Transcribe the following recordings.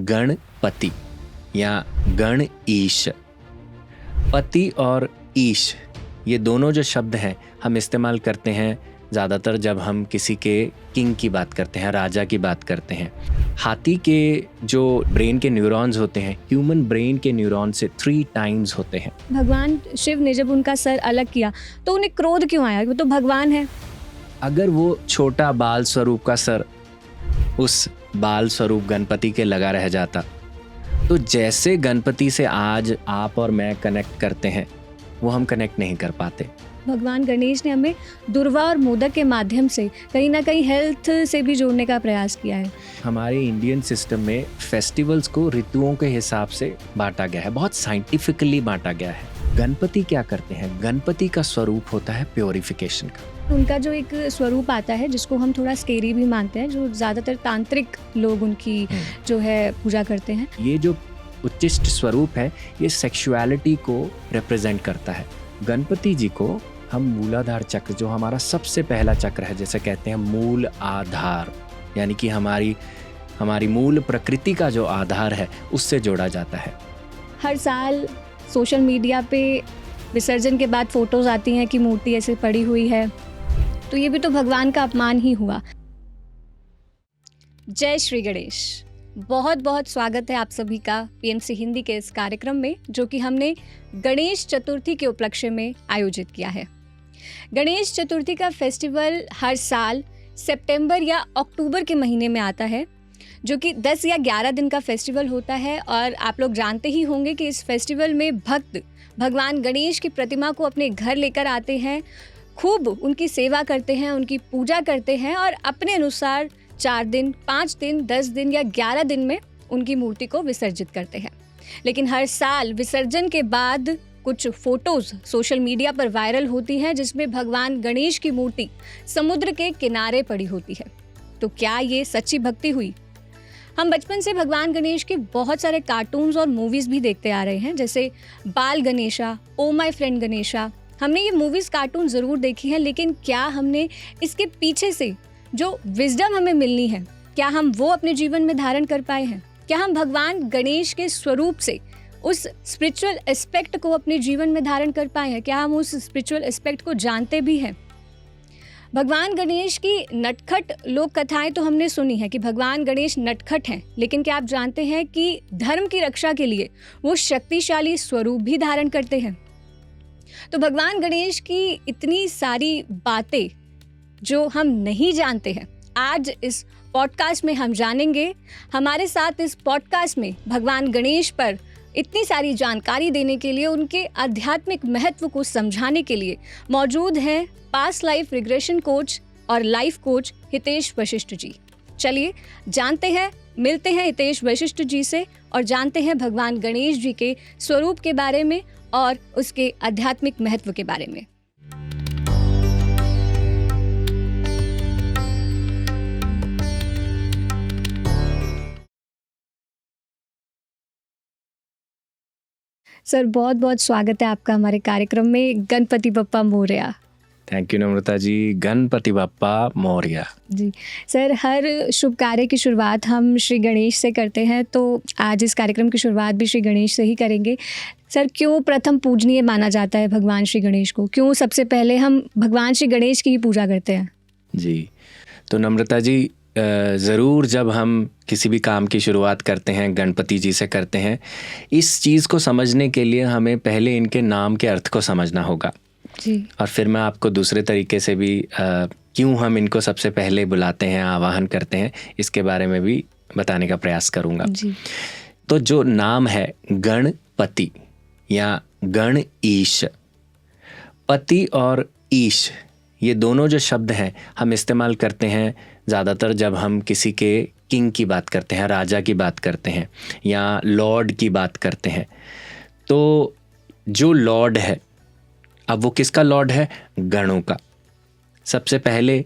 गणपति या गण ईश। पति और ईश ये दोनों जो शब्द हैं हम इस्तेमाल करते हैं ज़्यादातर जब हम किसी के किंग की बात करते हैं, राजा की बात करते हैं। हाथी के जो ब्रेन के न्यूरॉन्स होते हैं ह्यूमन ब्रेन के न्यूरॉन से 3 टाइम्स होते हैं। भगवान शिव ने जब उनका सर अलग किया तो उन्हें क्रोध क्यों आया? वो तो भगवान है। अगर वो छोटा बाल स्वरूप का सर उस बाल स्वरूप गणपति के लगा रह जाता तो जैसे गणपति से आज आप और मैं कनेक्ट करते हैं वो हम कनेक्ट नहीं कर पाते। भगवान गणेश ने हमें दुर्वा और मोदक के माध्यम से कहीं ना कहीं हेल्थ से भी जोड़ने का प्रयास किया है। हमारे इंडियन सिस्टम में फेस्टिवल्स को ऋतुओं के हिसाब से बांटा गया है, बहुत साइंटिफिकली बांटा गया है। गणपति क्या करते हैं? गणपति का स्वरूप होता है प्योरिफिकेशन का। उनका जो एक स्वरूप आता है जिसको हम थोड़ा स्केरी भी मानते हैं, जो ज़्यादातर तांत्रिक लोग उनकी जो है पूजा करते हैं। ये जो उच्चिष्ट स्वरूप है ये सेक्सुअलिटी को रिप्रेजेंट करता है। गणपति जी को हम मूलाधार चक्र, जो हमारा सबसे पहला चक्र है, जैसे कहते हैं मूल आधार, यानी कि हमारी मूल प्रकृति का जो आधार है उससे जोड़ा जाता है। हर साल सोशल मीडिया पे विसर्जन के बाद फोटोज आती हैं कि मूर्ति ऐसे पड़ी हुई है, तो ये भी तो भगवान का अपमान ही हुआ। जय श्री गणेश। बहुत बहुत स्वागत है आप सभी का पीएमसी हिंदी के इस कार्यक्रम में, जो कि हमने गणेश चतुर्थी के उपलक्ष्य में आयोजित किया है। गणेश चतुर्थी का फेस्टिवल हर साल सितंबर या अक्टूबर के महीने में आता है, जो कि 10 या 11 दिन का फेस्टिवल होता है। और आप लोग जानते ही होंगे कि इस फेस्टिवल में भक्त भगवान गणेश की प्रतिमा को अपने घर लेकर आते हैं, खूब उनकी सेवा करते हैं, उनकी पूजा करते हैं और अपने अनुसार 4 दिन, 5 दिन, 10 दिन या 11 दिन में उनकी मूर्ति को विसर्जित करते हैं। लेकिन हर साल विसर्जन के बाद कुछ फोटोज सोशल मीडिया पर वायरल होती हैं जिसमें भगवान गणेश की मूर्ति समुद्र के किनारे पड़ी होती है। तो क्या ये सच्ची भक्ति हुई? हम बचपन से भगवान गणेश के बहुत सारे कार्टून्स और मूवीज़ भी देखते आ रहे हैं, जैसे बाल Ganesha, oh my friend Ganesha. हमने ये मूवीज़ कार्टून ज़रूर देखी हैं, लेकिन क्या हमने इसके पीछे से जो विजडम हमें मिलनी है, क्या हम वो अपने जीवन में धारण कर पाए हैं? क्या हम भगवान गणेश के स्वरूप से उस स्पिरिचुअल एस्पेक्ट को अपने जीवन में धारण कर पाए हैं? क्या हम उस स्पिरिचुअल एस्पेक्ट को जानते भी हैं? भगवान गणेश की नटखट लोक कथाएं तो हमने सुनी है कि भगवान गणेश नटखट हैं, लेकिन क्या आप जानते हैं कि धर्म की रक्षा के लिए वो शक्तिशाली स्वरूप भी धारण करते हैं? तो भगवान गणेश की इतनी सारी बातें जो हम नहीं जानते हैं, आज इस पॉडकास्ट में हम जानेंगे। हमारे साथ इस पॉडकास्ट में भगवान गणेश पर इतनी सारी जानकारी देने के लिए, उनके आध्यात्मिक महत्व को समझाने के लिए मौजूद हैं पास्ट लाइफ रिग्रेशन कोच और लाइफ कोच हितेश वशिष्ठ जी। चलिए जानते हैं, मिलते हैं हितेश वशिष्ठ जी से और जानते हैं भगवान गणेश जी के स्वरूप के बारे में और उसके आध्यात्मिक महत्व के बारे में। सर, बहुत बहुत स्वागत है आपका हमारे कार्यक्रम में। गणपति बप्पा मोरया। Thank you Namrata ji. गणपति बप्पा मोरया जी। सर, हर शुभ कार्य की शुरुआत हम श्री गणेश से करते हैं, तो आज इस कार्यक्रम की शुरुआत भी श्री गणेश से ही करेंगे। सर, क्यों प्रथम पूजनीय माना जाता है भगवान श्री गणेश को? क्यों सबसे पहले हम भगवान श्री गणेश की ही पूजा करते हैं? जी, तो नम्रता जी, ज़रूर जब हम किसी भी काम की शुरुआत करते हैं गणपति जी से करते हैं। इस चीज़ को समझने के लिए हमें पहले इनके नाम के अर्थ को समझना होगा जी। और फिर मैं आपको दूसरे तरीके से भी क्यों हम इनको सबसे पहले बुलाते हैं, आवाहन करते हैं, इसके बारे में भी बताने का प्रयास करूँगा जी। तो जो नाम है गणपति या गण ईश, पति और ईश ये दोनों जो शब्द हैं हम इस्तेमाल करते हैं ज़्यादातर जब हम किसी के किंग की बात करते हैं, राजा की बात करते हैं या लॉर्ड की बात करते हैं। तो जो लॉर्ड है, अब वो किसका लॉर्ड है? गणों का। सबसे पहले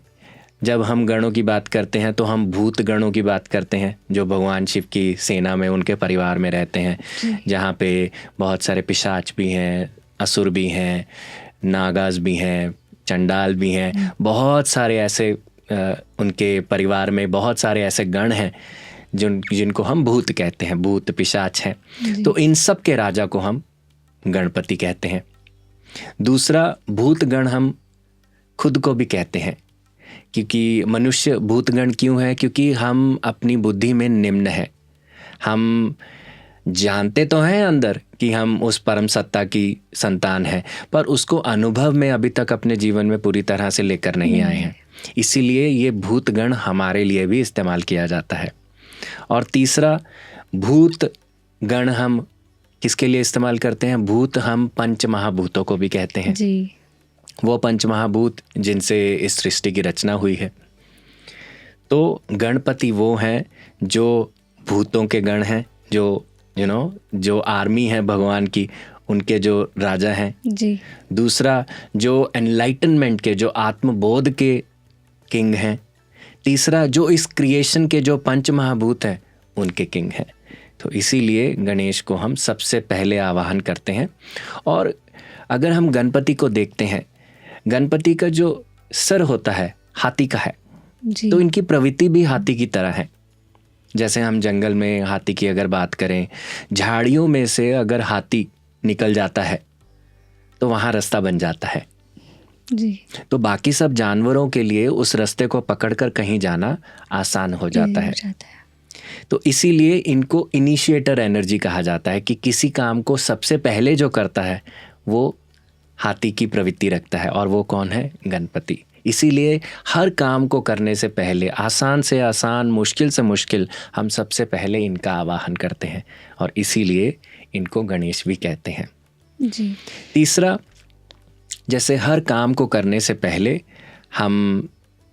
जब हम गणों की बात करते हैं तो हम भूत गणों की बात करते हैं, जो भगवान शिव की सेना में, उनके परिवार में रहते हैं, जहाँ पे बहुत सारे पिशाच भी हैं, असुर भी हैं, नागाज भी हैं, चंडाल भी हैं, बहुत सारे ऐसे उनके परिवार में बहुत सारे ऐसे गण हैं जिनको हम भूत कहते हैं, भूत पिशाच हैं, तो इन सब के राजा को हम गणपति कहते हैं। दूसरा, भूत गण हम खुद को भी कहते हैं, क्योंकि मनुष्य भूतगण क्यों है? क्योंकि हम अपनी बुद्धि में निम्न हैं। हम जानते तो हैं अंदर कि हम उस परम सत्ता की संतान हैं, पर उसको अनुभव में अभी तक अपने जीवन में पूरी तरह से लेकर नहीं आए हैं। इसीलिए ये भूतगण हमारे लिए भी इस्तेमाल किया जाता है। और तीसरा, भूत गण हम किसके लिए इस्तेमाल करते हैं? भूत हम पंच महाभूतों को भी कहते हैं जी। वो पंच महाभूत जिनसे इस सृष्टि की रचना हुई है। तो गणपति वो हैं जो भूतों के गण हैं, जो जो आर्मी है भगवान की, उनके जो राजा हैं जी। दूसरा, जो एनलाइटनमेंट के, जो आत्मबोध के किंग हैं। तीसरा, जो इस क्रिएशन के जो पंच महाभूत हैं उनके किंग हैं। तो इसीलिए गणेश को हम सबसे पहले आवाहन करते हैं। और अगर हम गणपति को देखते हैं, गणपति का जो सर होता है हाथी का है जी। तो इनकी प्रवृत्ति भी हाथी की तरह है। जैसे हम जंगल में हाथी की अगर बात करें, झाड़ियों में से अगर हाथी निकल जाता है तो वहाँ रास्ता बन जाता है जी। तो बाकी सब जानवरों के लिए उस रास्ते को पकड़कर कहीं जाना आसान हो जाता है। तो इसीलिए इनको इनिशिएटर एनर्जी कहा जाता है कि किसी काम को सबसे पहले जो करता है वो हाथी की प्रवृत्ति रखता है, और वो कौन है? गणपति। इसीलिए हर काम को करने से पहले, आसान से आसान, मुश्किल से मुश्किल, हम सबसे पहले इनका आवाहन करते हैं, और इसीलिए इनको गणेश भी कहते हैं जी। तीसरा, जैसे हर काम को करने से पहले हम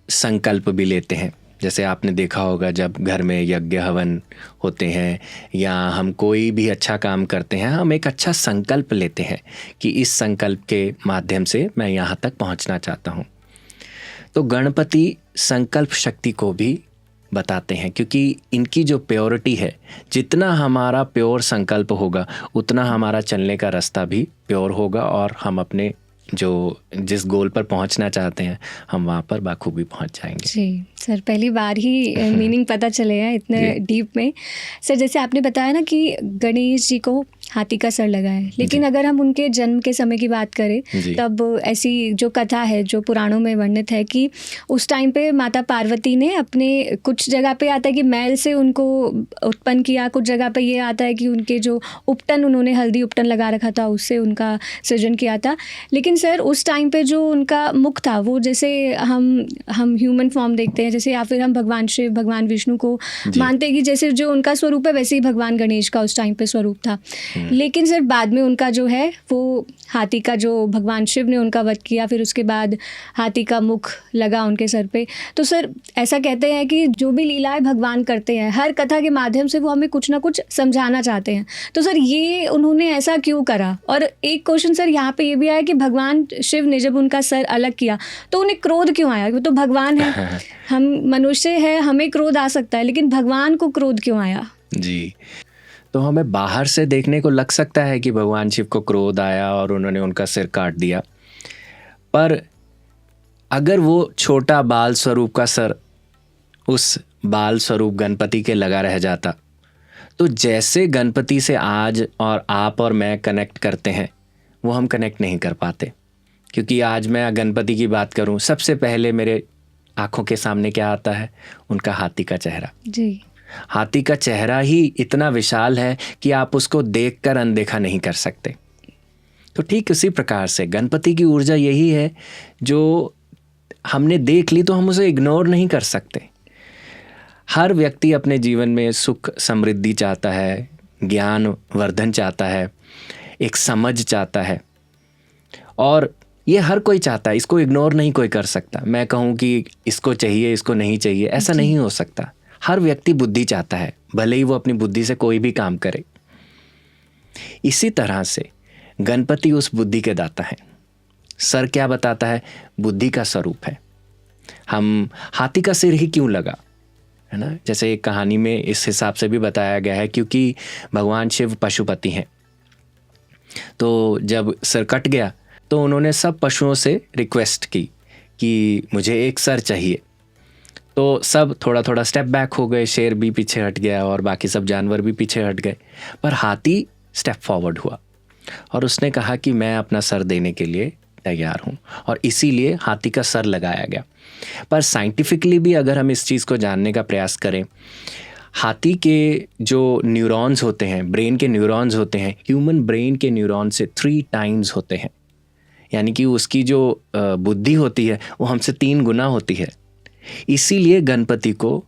संकल्प भी लेते हैं। जैसे आपने देखा होगा जब घर में यज्ञ हवन होते हैं या हम कोई भी अच्छा काम करते हैं, हम एक अच्छा संकल्प लेते हैं कि इस संकल्प के माध्यम से मैं यहाँ तक पहुँचना चाहता हूँ। तो गणपति संकल्प शक्ति को भी बताते हैं, क्योंकि इनकी जो प्योरिटी है, जितना हमारा प्योर संकल्प होगा उतना हमारा चलने का रास्ता भी प्योर होगा, और हम अपने जिस गोल पर पहुंचना चाहते हैं हम वहाँ पर बाखूबी पहुंच जाएंगे। जी सर, पहली बार ही मीनिंग पता चले हैं इतने डीप में। सर, जैसे आपने बताया ना कि गणेश जी को हाथी का सर लगा है, लेकिन अगर हम उनके जन्म के समय की बात करें तब ऐसी जो कथा है, जो पुराणों में वर्णित है कि उस टाइम पे माता पार्वती ने अपने, कुछ जगह पे आता है कि मैल से उनको उत्पन्न किया, कुछ जगह पे ये आता है कि उनके जो उपटन, उन्होंने हल्दी उपटन लगा रखा था, उससे उनका सृजन किया था। लेकिन सर उस टाइम पे जो उनका मुख था, वो जैसे हम ह्यूमन फॉर्म देखते हैं जैसे, या फिर हम भगवान शिव, भगवान विष्णु को मानते हैं कि जैसे जो उनका स्वरूप है वैसे ही भगवान गणेश का उस टाइम पे स्वरूप था। लेकिन सर बाद में उनका जो है वो हाथी का, जो भगवान शिव ने उनका वध किया, फिर उसके बाद हाथी का मुख लगा उनके सर पे। तो सर ऐसा कहते हैं कि जो भी लीलाएं भगवान करते हैं, हर कथा के माध्यम से वो हमें कुछ ना कुछ समझाना चाहते हैं। तो सर ये उन्होंने ऐसा क्यों करा? और एक क्वेश्चन सर यहाँ पे ये भी आया कि भगवान शिव ने जब उनका सर अलग किया तो उन्हें क्रोध क्यों आया? वो तो भगवान है, हम मनुष्य है, हमें क्रोध आ सकता है, लेकिन भगवान को क्रोध क्यों आया? जी, तो हमें बाहर से देखने को लग सकता है कि भगवान शिव को क्रोध आया और उन्होंने उनका सिर काट दिया, पर अगर वो छोटा बाल स्वरूप का सर उस बाल स्वरूप गणपति के लगा रह जाता, तो जैसे गणपति से आज और आप और मैं कनेक्ट करते हैं वो हम कनेक्ट नहीं कर पाते। क्योंकि आज मैं गणपति की बात करूं, सबसे पहले मेरे आंखों के सामने क्या आता है? उनका हाथी का चेहरा। जी, हाथी का चेहरा ही इतना विशाल है कि आप उसको देखकर अनदेखा नहीं कर सकते। तो ठीक उसी प्रकार से गणपति की ऊर्जा यही है, जो हमने देख ली तो हम उसे इग्नोर नहीं कर सकते। हर व्यक्ति अपने जीवन में सुख समृद्धि चाहता है, ज्ञान वर्धन चाहता है, एक समझ चाहता है, और ये हर कोई चाहता है, इसको इग्नोर नहीं कोई कर सकता। मैं कहूँ कि इसको चाहिए, इसको नहीं चाहिए, ऐसा नहीं हो सकता। हर व्यक्ति बुद्धि चाहता है, भले ही वो अपनी बुद्धि से कोई भी काम करे। इसी तरह से गणपति उस बुद्धि के दाता हैं। सर क्या बताता है? बुद्धि का स्वरूप है। हम हाथी का सिर ही क्यों लगा, है ना? जैसे एक कहानी में इस हिसाब से भी बताया गया है, क्योंकि भगवान शिव पशुपति हैं, तो जब सर कट गया तो उन्होंने सब पशुओं से रिक्वेस्ट की कि मुझे एक सर चाहिए। तो सब थोड़ा थोड़ा स्टेप बैक हो गए, शेर भी पीछे हट गया और बाकी सब जानवर भी पीछे हट गए, पर हाथी स्टेप फॉरवर्ड हुआ और उसने कहा कि मैं अपना सर देने के लिए तैयार हूँ, और इसीलिए हाथी का सर लगाया गया। पर साइंटिफिकली भी अगर हम इस चीज़ को जानने का प्रयास करें, हाथी के जो न्यूरॉन्स होते हैं, ब्रेन के न्यूरॉन्स होते हैं, ह्यूमन ब्रेन के न्यूरॉन से 3 टाइम्स होते हैं। यानी कि उसकी जो बुद्धि होती है वो हमसे 3 गुना होती है। इसीलिए गणपति को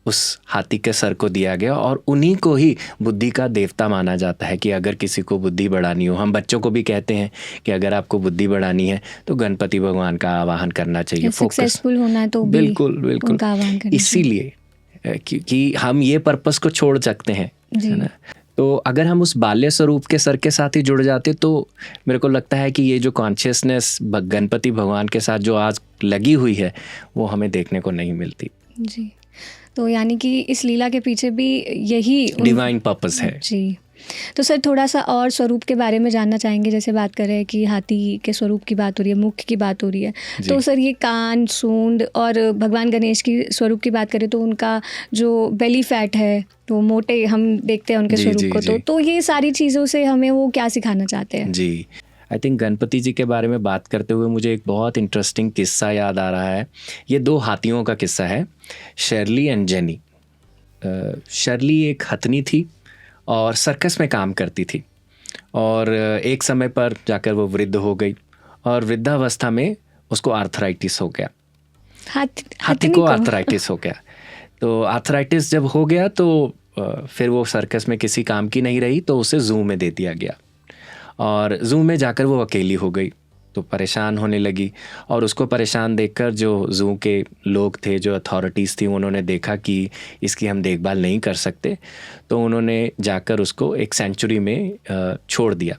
उस हाथी के सर को दिया गया और उन्हीं को ही बुद्धि का देवता माना जाता है कि अगर किसी को बुद्धि बढ़ानी हो, हम बच्चों को भी कहते हैं कि अगर आपको बुद्धि बढ़ानी है तो गणपति भगवान का आवाहन करना चाहिए, सक्सेसफुल होना है तो भी बिल्कुल बिल्कुल उनका आवाहन करना इसीलिए कि हम ये पर्पस को छोड़ सकते हैं, है ना। तो अगर हम उस बाल्य स्वरूप के सर के साथ ही जुड़ जाते तो मेरे को लगता है कि ये जो कॉन्शियसनेस गणपति भगवान के साथ जो आज लगी हुई है वो हमें देखने को नहीं मिलती जी। तो यानी कि इस लीला के पीछे भी यही डिवाइन पर्पस है जी। तो सर थोड़ा सा और स्वरूप के बारे में जानना चाहेंगे। जैसे बात कर रहे हैं कि हाथी के स्वरूप की बात हो रही है, मुख की बात हो रही है, तो सर ये कान, सूंड, और भगवान गणेश की स्वरूप की बात करें तो उनका जो बेली फैट है तो मोटे हम देखते हैं उनके स्वरूप को। तो ये सारी चीज़ों से हमें वो क्या सिखाना चाहते हैं? जी, आई थिंक गणपति जी के बारे में बात करते हुए मुझे एक बहुत इंटरेस्टिंग किस्सा याद आ रहा है। ये 2 हाथियों का किस्सा है, शर्ली एंड जेनी। शर्ली एक हथनी थी और सर्कस में काम करती थी, और एक समय पर जाकर वो वृद्ध हो गई और वृद्धावस्था में उसको आर्थराइटिस हो गया। हाथी को आर्थराइटिस हो गया। तो आर्थराइटिस जब हो गया तो फिर वो सर्कस में किसी काम की नहीं रही, तो उसे जू में दे दिया गया और जू में जाकर वो अकेली हो गई। तो परेशान होने लगी और उसको परेशान देखकर जो जू के लोग थे, जो अथॉरिटीज़ थी, उन्होंने देखा कि इसकी हम देखभाल नहीं कर सकते, तो उन्होंने जाकर उसको एक सेंचुरी में छोड़ दिया।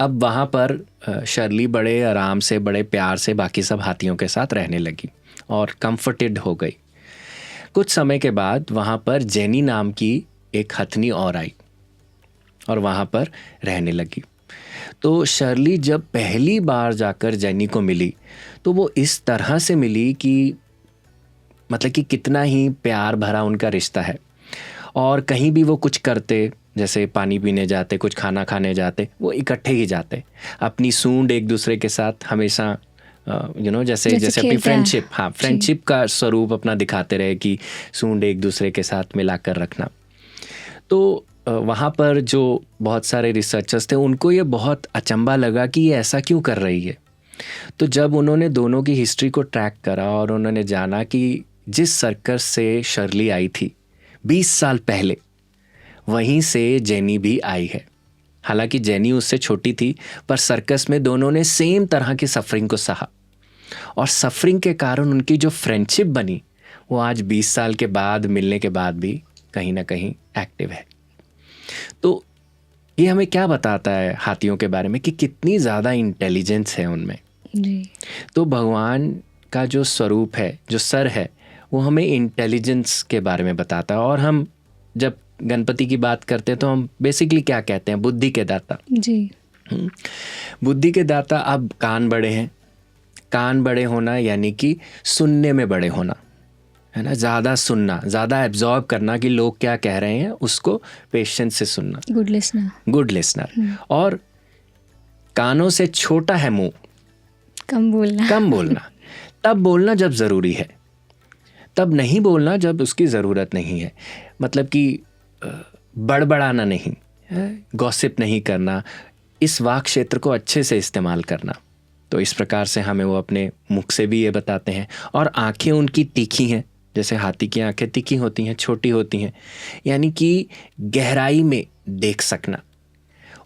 अब वहाँ पर शर्ली बड़े आराम से, बड़े प्यार से बाकी सब हाथियों के साथ रहने लगी और कंफर्टेड हो गई। कुछ समय के बाद वहाँ पर जेनी नाम की एक हथनी और आई और वहाँ पर रहने लगी। तो शर्ली जब पहली बार जाकर जेनी को मिली तो वो इस तरह से मिली कि मतलब कि कितना ही प्यार भरा उनका रिश्ता है, और कहीं भी वो कुछ करते, जैसे पानी पीने जाते, कुछ खाना खाने जाते, वो इकट्ठे ही जाते। अपनी सूंड एक दूसरे के साथ हमेशा जैसे अपनी फ्रेंडशिप, हाँ, फ्रेंडशिप का स्वरूप अपना दिखाते रहे कि सूंड एक दूसरे के साथ मिलाकर रखना। तो वहाँ पर जो बहुत सारे रिसर्चर्स थे उनको ये बहुत अचंभा लगा कि ये ऐसा क्यों कर रही है। तो जब उन्होंने दोनों की हिस्ट्री को ट्रैक करा और उन्होंने जाना कि जिस सर्कस से शर्ली आई थी 20 साल पहले, वहीं से जेनी भी आई है। हालांकि जेनी उससे छोटी थी, पर सर्कस में दोनों ने सेम तरह की सफरिंग को सहा और सफरिंग के कारण उनकी जो फ्रेंडशिप बनी वो आज 20 साल के बाद मिलने के बाद भी कहीं ना कहीं एक्टिव है। तो ये हमें क्या बताता है हाथियों के बारे में कि कितनी ज़्यादा इंटेलिजेंस है उनमें जी। तो भगवान का जो स्वरूप है, जो सर है, वो हमें इंटेलिजेंस के बारे में बताता है। और हम जब गणपति की बात करते हैं तो हम बेसिकली क्या कहते हैं? बुद्धि के दाता जी। बुद्धि के दाता। अब कान बड़े हैं, कान बड़े होना यानी कि सुनने में बड़े होना, है ना, ज़्यादा सुनना, ज़्यादा एब्जॉर्ब करना कि लोग क्या कह रहे हैं, उसको पेशेंस से सुनना, गुड लिसनर। और कानों से छोटा है मुंह, कम बोलना तब बोलना जब ज़रूरी है, तब नहीं बोलना जब उसकी ज़रूरत नहीं है। मतलब कि बड़बड़ाना नहीं, गॉसिप नहीं करना, इस वाक क्षेत्र को अच्छे से इस्तेमाल करना। तो इस प्रकार से हमें वो अपने मुख से भी ये बताते हैं। और आंखें उनकी तीखी हैं, जैसे हाथी की आंखें तीखी होती हैं, छोटी होती हैं, यानी कि गहराई में देख सकना,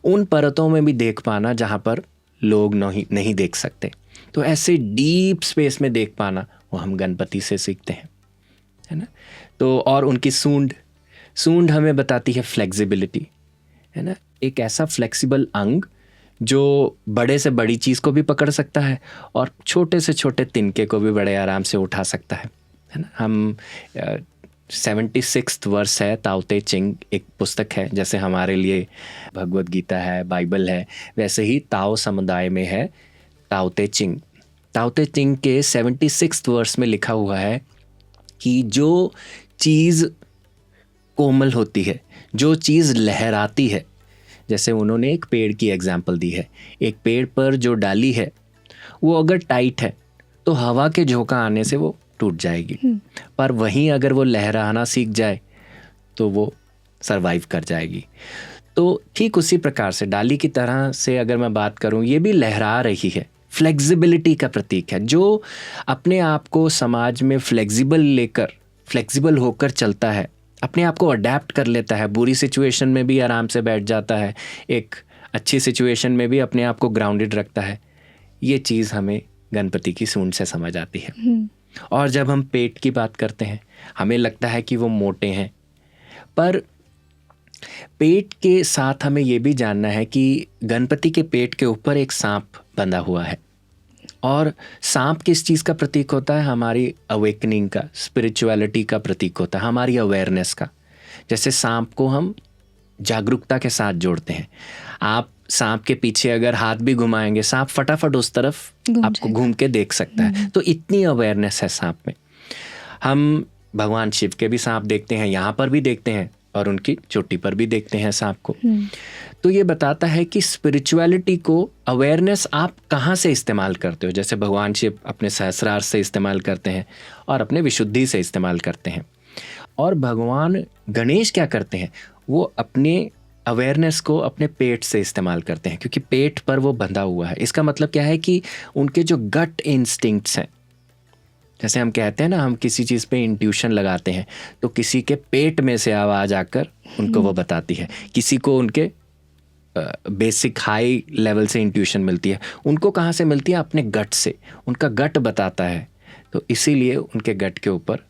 उन परतों में भी देख पाना जहाँ पर लोग नहीं देख सकते। तो ऐसे डीप स्पेस में देख पाना वो हम गणपति से सीखते हैं, है ना। तो और उनकी सूंड हमें बताती है फ्लेक्सिबिलिटी, है ना, एक ऐसा फ्लेक्सिबल अंग जो बड़े से बड़ी चीज़ को भी पकड़ सकता है और छोटे से छोटे तिनके को भी बड़े आराम से उठा सकता है ना। हम 76th वर्स है, ताओ ते चिंग एक पुस्तक है, जैसे हमारे लिए भगवद गीता है, बाइबल है, वैसे ही ताओ समुदाय में है ताओ ते चिंग। ताओ ते चिंग के 76th वर्स में लिखा हुआ है कि जो चीज़ कोमल होती है, जो चीज़ लहराती है, जैसे उन्होंने एक पेड़ की एग्जाम्पल दी है, एक पेड़ पर जो डाली है वो अगर टाइट है तो हवा के झोंका आने से वो टूट जाएगी, पर वहीं अगर वो लहराना सीख जाए तो वो सरवाइव कर जाएगी। तो ठीक उसी प्रकार से डाली की तरह से अगर मैं बात करूं, ये भी लहरा रही है, फ्लेक्सिबिलिटी का प्रतीक है। जो अपने आप को समाज में फ्लेक्सिबल होकर चलता है, अपने आप को अडेप्ट कर लेता है, बुरी सिचुएशन में भी आराम से बैठ जाता है, एक अच्छी सिचुएशन में भी अपने आप को ग्राउंडेड रखता है, ये चीज़ हमें गणपति की सूंड से समझ आती है। और जब हम पेट की बात करते हैं, हमें लगता है कि वो मोटे हैं, पर पेट के साथ हमें ये भी जानना है कि गणपति के पेट के ऊपर एक सांप बंधा हुआ है। और सांप किस चीज़ का प्रतीक होता है? हमारी अवेकनिंग का, स्पिरिचुअलिटी का प्रतीक होता है, हमारी अवेयरनेस का। जैसे सांप को हम जागरूकता के साथ जोड़ते हैं। आप सांप के पीछे अगर हाथ भी घुमाएंगे, सांप फटाफट उस तरफ आपको घूम के देख सकता है। तो इतनी अवेयरनेस है सांप में। हम भगवान शिव के भी सांप देखते हैं, यहाँ पर भी देखते हैं, और उनकी चोटी पर भी देखते हैं सांप को। तो ये बताता है कि स्पिरिचुअलिटी को, अवेयरनेस आप कहाँ से इस्तेमाल करते हो। जैसे भगवान शिव अपने सहस्रार से इस्तेमाल करते हैं और अपने विशुद्धि से इस्तेमाल करते हैं, और भगवान गणेश क्या करते हैं, वो अपने अवेयरनेस को अपने पेट से इस्तेमाल करते हैं, क्योंकि पेट पर वो बंधा हुआ है। इसका मतलब क्या है कि उनके जो गट इंस्टिंक्ट्स हैं, जैसे हम कहते हैं ना, हम किसी चीज़ पे इंट्यूशन लगाते हैं, तो किसी के पेट में से आवाज़ आकर उनको वो बताती है। किसी को उनके बेसिक हाई लेवल से इंट्यूशन मिलती है, उनको कहाँ से मिलती है? अपने गट से। उनका गट बताता है, तो इसीलिए उनके गट के ऊपर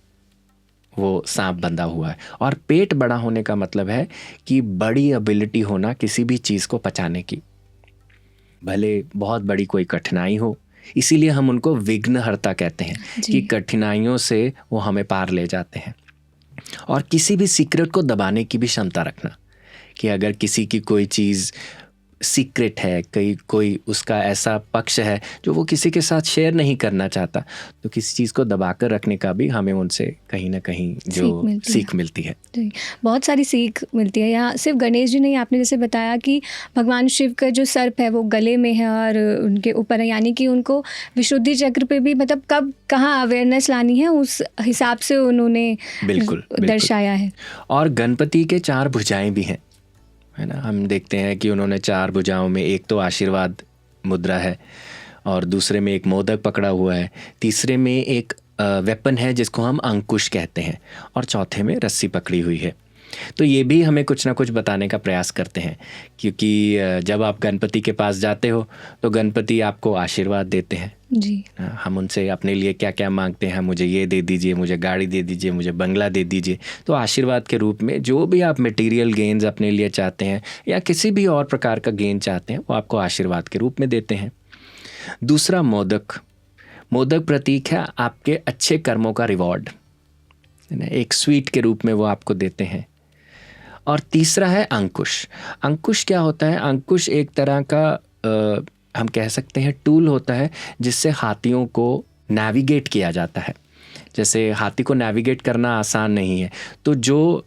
वो सांप बंधा हुआ है। और पेट बड़ा होने का मतलब है कि बड़ी एबिलिटी होना किसी भी चीज़ को पचाने की, भले बहुत बड़ी कोई कठिनाई हो। इसीलिए हम उनको विघ्नहर्ता कहते हैं कि कठिनाइयों से वो हमें पार ले जाते हैं। और किसी भी सीक्रेट को दबाने की भी क्षमता रखना, कि अगर किसी की कोई चीज़ सीक्रेट है, कोई उसका ऐसा पक्ष है जो वो किसी के साथ शेयर नहीं करना चाहता, तो किसी चीज़ को दबाकर रखने का भी हमें उनसे कहीं ना कहीं जो सीख मिलती है। जी, बहुत सारी सीख मिलती है। यहाँ सिर्फ गणेश जी नहीं, आपने जैसे बताया कि भगवान शिव का जो सर्प है वो गले में है और उनके ऊपर है, यानी कि उनको विशुद्धि चक्र पे भी, मतलब कब कहाँ अवेयरनेस लानी है, उस हिसाब से उन्होंने बिल्कुल दर्शाया है। और गणपति के 4 भुजाएं भी हैं, है ना। हम देखते हैं कि उन्होंने 4 भुजाओं में, एक तो आशीर्वाद मुद्रा है, और दूसरे में एक मोदक पकड़ा हुआ है, तीसरे में एक वेपन है जिसको हम अंकुश कहते हैं, और चौथे में रस्सी पकड़ी हुई है। तो ये भी हमें कुछ ना कुछ बताने का प्रयास करते हैं, क्योंकि जब आप गणपति के पास जाते हो तो गणपति आपको आशीर्वाद देते हैं। जी, हम उनसे अपने लिए क्या क्या मांगते हैं, मुझे ये दे दीजिए, मुझे गाड़ी दे दीजिए, मुझे बंगला दे दीजिए। तो आशीर्वाद के रूप में जो भी आप मटेरियल गेन्स अपने लिए चाहते हैं या किसी भी और प्रकार का गेन चाहते हैं, वो आपको आशीर्वाद के रूप में देते हैं। दूसरा मोदक प्रतीक है आपके अच्छे कर्मों का रिवॉर्ड, है ना, एक स्वीट के रूप में वो आपको देते हैं। और तीसरा है अंकुश। अंकुश क्या होता है? अंकुश एक तरह का हम कह सकते हैं टूल होता है, जिससे हाथियों को नेविगेट किया जाता है। जैसे हाथी को नेविगेट करना आसान नहीं है, तो जो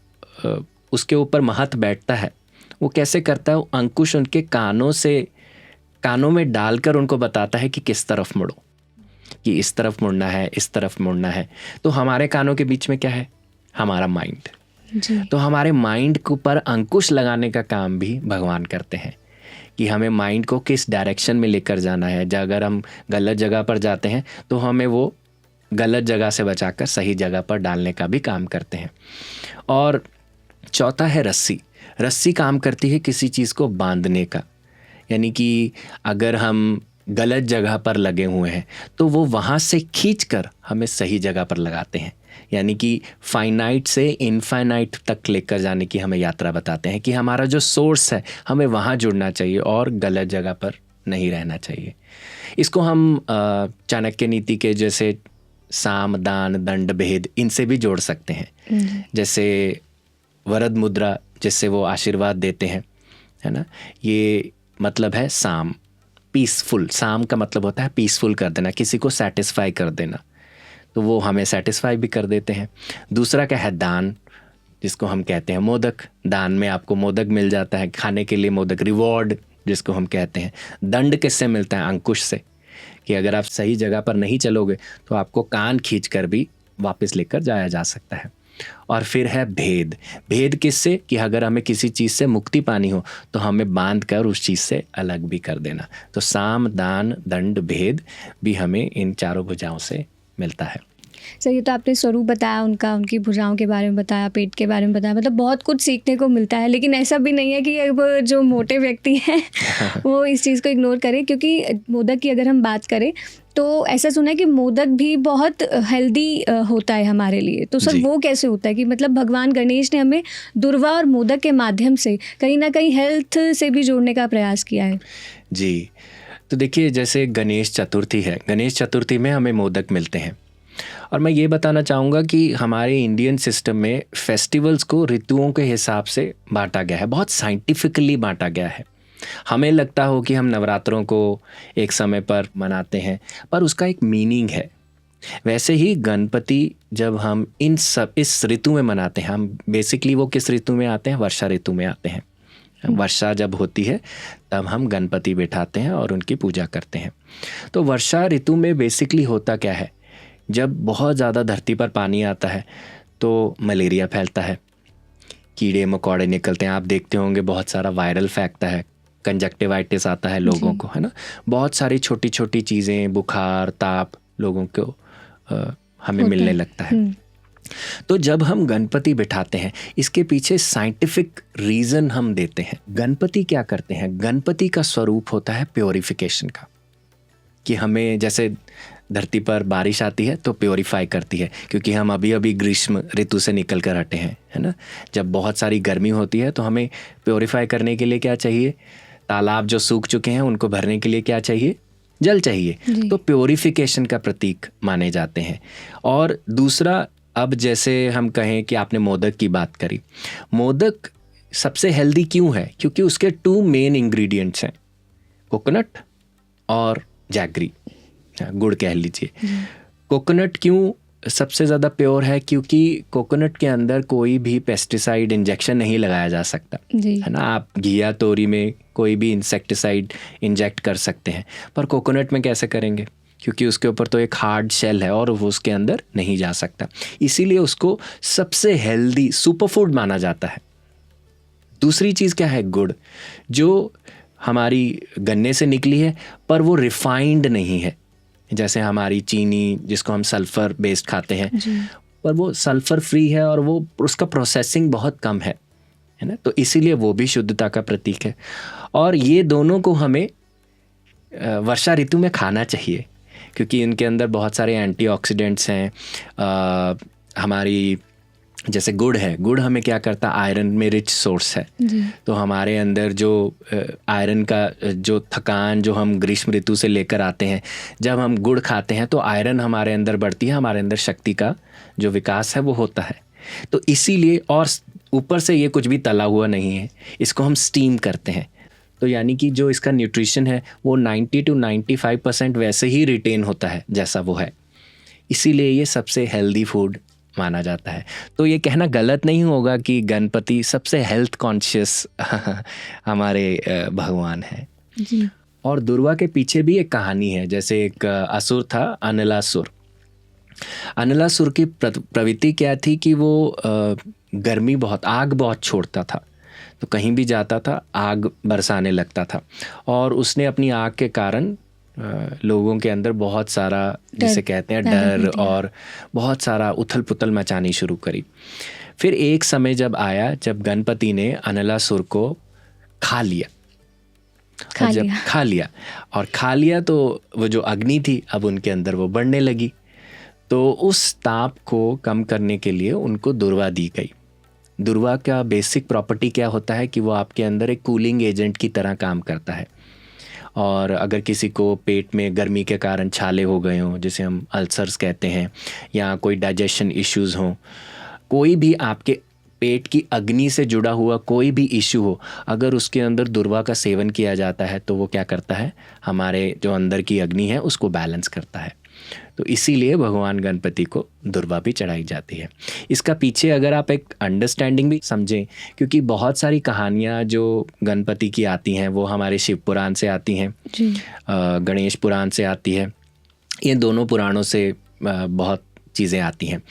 उसके ऊपर महत बैठता है वो कैसे करता है? अंकुश उनके कानों में डालकर उनको बताता है कि किस तरफ मुड़ो, कि इस तरफ मुड़ना है, इस तरफ मुड़ना है। तो हमारे कानों के बीच में क्या है? हमारा माइंड। तो हमारे माइंड के ऊपर अंकुश लगाने का काम भी भगवान करते हैं, कि हमें माइंड को किस डायरेक्शन में लेकर जाना है। अगर हम गलत जगह पर जाते हैं तो हमें वो गलत जगह से बचाकर सही जगह पर डालने का भी काम करते हैं। और चौथा है रस्सी। रस्सी काम करती है किसी चीज़ को बांधने का, यानी कि अगर हम गलत जगह पर लगे हुए हैं तो वो वहाँ से खींचकर हमें सही जगह पर लगाते हैं, यानी कि फाइनाइट से इनफाइनाइट तक लेकर जाने की हमें यात्रा बताते हैं, कि हमारा जो सोर्स है हमें वहाँ जुड़ना चाहिए और गलत जगह पर नहीं रहना चाहिए। इसको हम चाणक्य नीति के जैसे साम, दान, दंड, भेद, इनसे भी जोड़ सकते हैं। जैसे वरद मुद्रा, जिससे वो आशीर्वाद देते हैं, है ना, ये मतलब है साम, पीसफुल। साम का मतलब होता है पीसफुल कर देना, किसी को सेटिस्फाई कर देना। तो वो हमें सेटिस्फाई भी कर देते हैं। दूसरा क्या है, दान, जिसको हम कहते हैं मोदक। दान में आपको मोदक मिल जाता है, खाने के लिए मोदक। रिवॉर्ड जिसको हम कहते हैं। दंड किससे मिलता है? अंकुश से, कि अगर आप सही जगह पर नहीं चलोगे तो आपको कान खींच कर भी वापस लेकर जाया जा सकता है। और फिर है भेद। भेद किससे? कि अगर हमें किसी चीज़ से मुक्ति पानी हो तो हमें बांध कर उस चीज़ से अलग भी कर देना। तो साम, दान, दंड, भेद भी हमें इन चारों भुजाओं से मिलता है। सर, ये तो आपने स्वरूप बताया उनका, उनकी भुजाओं के बारे में बताया, पेट के बारे में बताया, मतलब बहुत कुछ सीखने को मिलता है। लेकिन ऐसा भी नहीं है कि अब जो मोटे व्यक्ति हैं वो इस चीज़ को इग्नोर करें, क्योंकि मोदक की अगर हम बात करें तो ऐसा सुना है कि मोदक भी बहुत हेल्दी होता है हमारे लिए। तो सर वो कैसे होता है कि मतलब भगवान गणेश ने हमें दुर्वा और मोदक के माध्यम से कहीं ना कहीं हेल्थ से भी जोड़ने का प्रयास किया है? जी, तो देखिए, जैसे गणेश चतुर्थी है, गणेश चतुर्थी में हमें मोदक मिलते हैं। और मैं ये बताना चाहूँगा कि हमारे इंडियन सिस्टम में फेस्टिवल्स को ऋतुओं के हिसाब से बांटा गया है, बहुत साइंटिफिकली बांटा गया है। हमें लगता हो कि हम नवरात्रों को एक समय पर मनाते हैं, पर उसका एक मीनिंग है। वैसे ही गणपति जब हम इस ऋतु में मनाते हैं, हम बेसिकली वो किस ऋतु में आते हैं? वर्षा ऋतु में आते हैं। वर्षा जब होती है तब हम गणपति बैठाते हैं और उनकी पूजा करते हैं। तो वर्षा ऋतु में बेसिकली होता क्या है? जब बहुत ज़्यादा धरती पर पानी आता है तो मलेरिया फैलता है, कीड़े मकोड़े निकलते हैं। आप देखते होंगे बहुत सारा वायरल फैलता है, कंजक्टिवाइटिस आता है लोगों को, है ना। बहुत सारी छोटी छोटी चीज़ें, बुखार, ताप लोगों को हमें मिलने लगता है। तो जब हम गणपति बिठाते हैं, इसके पीछे साइंटिफिक रीज़न हम देते हैं। गणपति क्या करते हैं? गणपति का स्वरूप होता है प्योरिफिकेशन का, कि हमें जैसे धरती पर बारिश आती है तो प्योरीफाई करती है, क्योंकि हम अभी अभी ग्रीष्म ऋतु से निकल कर हटे हैं, है ना। जब बहुत सारी गर्मी होती है तो हमें प्योरीफाई करने के लिए क्या चाहिए? तालाब जो सूख चुके हैं उनको भरने के लिए क्या चाहिए? जल चाहिए। तो प्योरीफिकेशन का प्रतीक माने जाते हैं। और दूसरा, अब जैसे हम कहें कि आपने मोदक की बात करी, मोदक सबसे हेल्दी क्यों है? क्योंकि उसके 2 मेन इंग्रेडिएंट्स हैं, कोकोनट और जैगरी, गुड़ कह लीजिए। कोकोनट क्यों सबसे ज़्यादा प्योर है? क्योंकि कोकोनट के अंदर कोई भी पेस्टिसाइड इंजेक्शन नहीं लगाया जा सकता, है ना। आप घिया तोरी में कोई भी इंसेक्टिसाइड इंजेक्ट कर सकते हैं, पर कोकोनट में कैसे करेंगे? क्योंकि उसके ऊपर तो एक हार्ड शेल है और वो उसके अंदर नहीं जा सकता। इसीलिए उसको सबसे हेल्दी सुपरफूड माना जाता है। दूसरी चीज़ क्या है? गुड़, जो हमारी गन्ने से निकली है पर वो रिफाइंड नहीं है। जैसे हमारी चीनी जिसको हम सल्फ़र बेस्ड खाते हैं, पर वो सल्फ़र फ्री है और वो उसका प्रोसेसिंग बहुत कम है ना। तो इसीलिए वो भी शुद्धता का प्रतीक है। और ये दोनों को हमें वर्षा ऋतु में खाना चाहिए, क्योंकि इनके अंदर बहुत सारे एंटीऑक्सीडेंट्स हैं। हमारी जैसे गुड़ है, गुड़ हमें क्या करता है? आयरन में रिच सोर्स है। तो हमारे अंदर जो आयरन का जो थकान जो हम ग्रीष्म ऋतु से लेकर आते हैं, जब हम गुड़ खाते हैं तो आयरन हमारे अंदर बढ़ती है, हमारे अंदर शक्ति का जो विकास है वो होता है। तो इसीलिए, और ऊपर से ये कुछ भी तला हुआ नहीं है, इसको हम स्टीम करते हैं। तो यानी कि जो इसका न्यूट्रिशन है वो 90 to 95% वैसे ही रिटेन होता है जैसा वो है। इसीलिए ये सबसे हेल्दी फूड माना जाता है। तो ये कहना गलत नहीं होगा कि गणपति सबसे हेल्थ कॉन्शियस हमारे भगवान हैं। और दुर्वा के पीछे भी एक कहानी है। जैसे एक असुर था, अनलासुर। अनलासुर की प्रवृत्ति क्या थी कि वो गर्मी बहुत, आग बहुत छोड़ता था। तो कहीं भी जाता था आग बरसाने लगता था, और उसने अपनी आग के कारण लोगों के अंदर बहुत सारा, जिसे कहते हैं डर, और बहुत सारा उथल पुथल मचानी शुरू करी। फिर एक समय जब आया जब गणपति ने अनलासुर को खा लिया। जब खा लिया तो वो जो अग्नि थी अब उनके अंदर वो बढ़ने लगी। तो उस ताप को कम करने के लिए उनको दुर्वा दी गई। दुर्वा का बेसिक प्रॉपर्टी क्या होता है कि वो आपके अंदर एक कूलिंग एजेंट की तरह काम करता है। और अगर किसी को पेट में गर्मी के कारण छाले हो गए हों, जिसे हम अल्सर्स कहते हैं, या कोई डाइजेशन इश्यूज़ हों, कोई भी आपके पेट की अग्नि से जुड़ा हुआ कोई भी इशू हो, अगर उसके अंदर दुर्वा का सेवन किया जाता है तो वो क्या करता है? हमारे जो अंदर की अग्नि है उसको बैलेंस करता है। तो इसीलिए भगवान गणपति को दुर्वा भी चढ़ाई जाती है। इसका पीछे अगर आप एक अंडरस्टैंडिंग भी समझें, क्योंकि बहुत सारी कहानियाँ जो गणपति की आती हैं वो हमारे शिव पुराण से आती हैं, गणेश पुराण से आती है, ये दोनों पुराणों से बहुत चीज़ें आती हैं।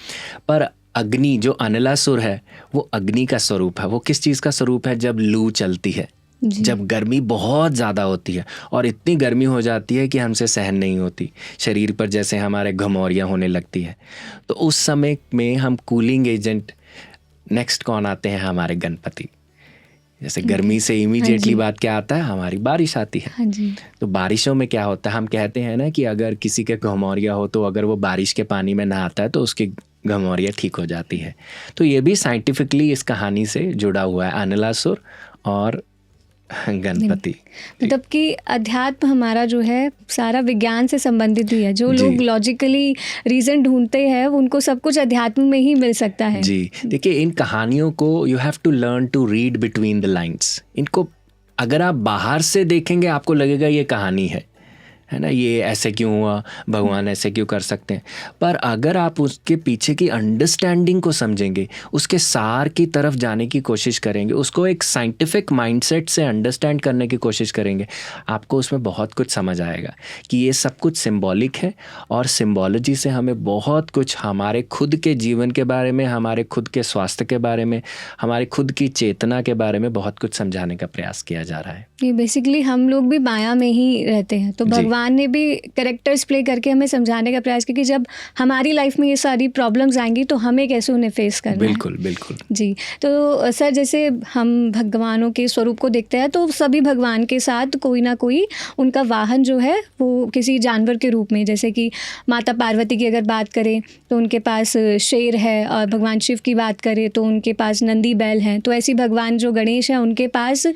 पर अग्नि जो अनलासुर है वो अग्नि का स्वरूप है। वो किस चीज़ का स्वरूप है? जब लू चलती है, जब गर्मी बहुत ज़्यादा होती है और इतनी गर्मी हो जाती है कि हमसे सहन नहीं होती, शरीर पर जैसे हमारे घमौरियाँ होने लगती है, तो उस समय में हम कूलिंग एजेंट नेक्स्ट कौन आते हैं? हमारे गणपति। जैसे गर्मी से इमीडिएटली बात क्या आता है? हमारी बारिश आती है। तो बारिशों में क्या होता है? हम कहते हैं ना कि अगर किसी के घमौरिया हो तो अगर वो बारिश के पानी में नहाता है तो उसकी घमौरिया ठीक हो जाती है। तो ये भी साइंटिफिकली इस कहानी से जुड़ा हुआ है, अनलासुर और गणपति। मतलब कि अध्यात्म हमारा जो है सारा विज्ञान से संबंधित ही है। जो लोग लॉजिकली रीजन ढूंढते हैं उनको सब कुछ अध्यात्म में ही मिल सकता है। जी, देखिए इन कहानियों को you have to learn to read between the lines. इनको अगर आप बाहर से देखेंगे आपको लगेगा ये कहानी है ना, ये ऐसे क्यों हुआ, भगवान ऐसे क्यों कर सकते हैं। पर अगर आप उसके पीछे की अंडरस्टैंडिंग को समझेंगे, उसके सार की तरफ जाने की कोशिश करेंगे, उसको एक साइंटिफिक माइंडसेट से अंडरस्टैंड करने की कोशिश करेंगे, आपको उसमें बहुत कुछ समझ आएगा कि ये सब कुछ सिंबॉलिक है। और सिंबॉलोजी से हमें बहुत कुछ हमारे खुद के जीवन के बारे में, हमारे खुद के स्वास्थ्य के बारे में, हमारे खुद की चेतना के बारे में बहुत कुछ समझाने का प्रयास किया जा रहा है। ये बेसिकली हम लोग भी माया में ही रहते हैं, तो भगवान ने भी कैरेक्टर्स प्ले करके हमें समझाने का प्रयास किया कि जब हमारी लाइफ में ये सारी प्रॉब्लम्स आएंगी तो हमें कैसे उन्हें फेस करना है। बिल्कुल बिल्कुल जी। तो सर जैसे हम भगवानों के स्वरूप को देखते हैं तो सभी भगवान के साथ कोई ना कोई उनका वाहन जो है वो किसी जानवर के रूप में, जैसे कि माता पार्वती की अगर बात करें तो उनके पास शेर है, और भगवान शिव की बात करें तो उनके पास नंदी बैल हैं। तो ऐसी भगवान जो गणेश है उनके पास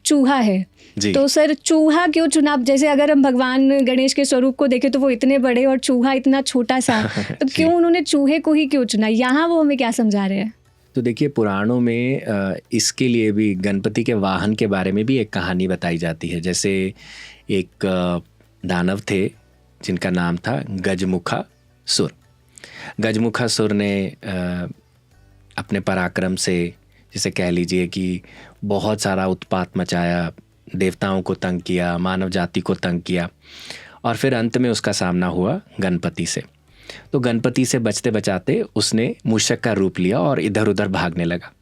चूहा है। तो सर चूहा क्यों चुना? जैसे अगर हम भगवान गणेश के स्वरूप को देखें तो वो इतने बड़े और चूहा इतना छोटा सा, तो क्यों उन्होंने चूहे को ही क्यों चुना? यहाँ वो हमें क्या समझा रहे हैं? तो देखिए पुराणों में इसके लिए भी गणपति के वाहन के बारे में भी एक कहानी बताई जाती है। जैसे एक दानव थे जिनका नाम था गजमुखासुर। गजमुखासुर ने अपने पराक्रम से, जिसे कह लीजिए कि बहुत सारा उत्पात मचाया, देवताओं को तंग किया, मानव जाति को तंग किया, और फिर अंत में उसका सामना हुआ गणपति से। तो गणपति से बचते बचाते उसने मूषक का रूप लिया और इधर उधर भागने लगा,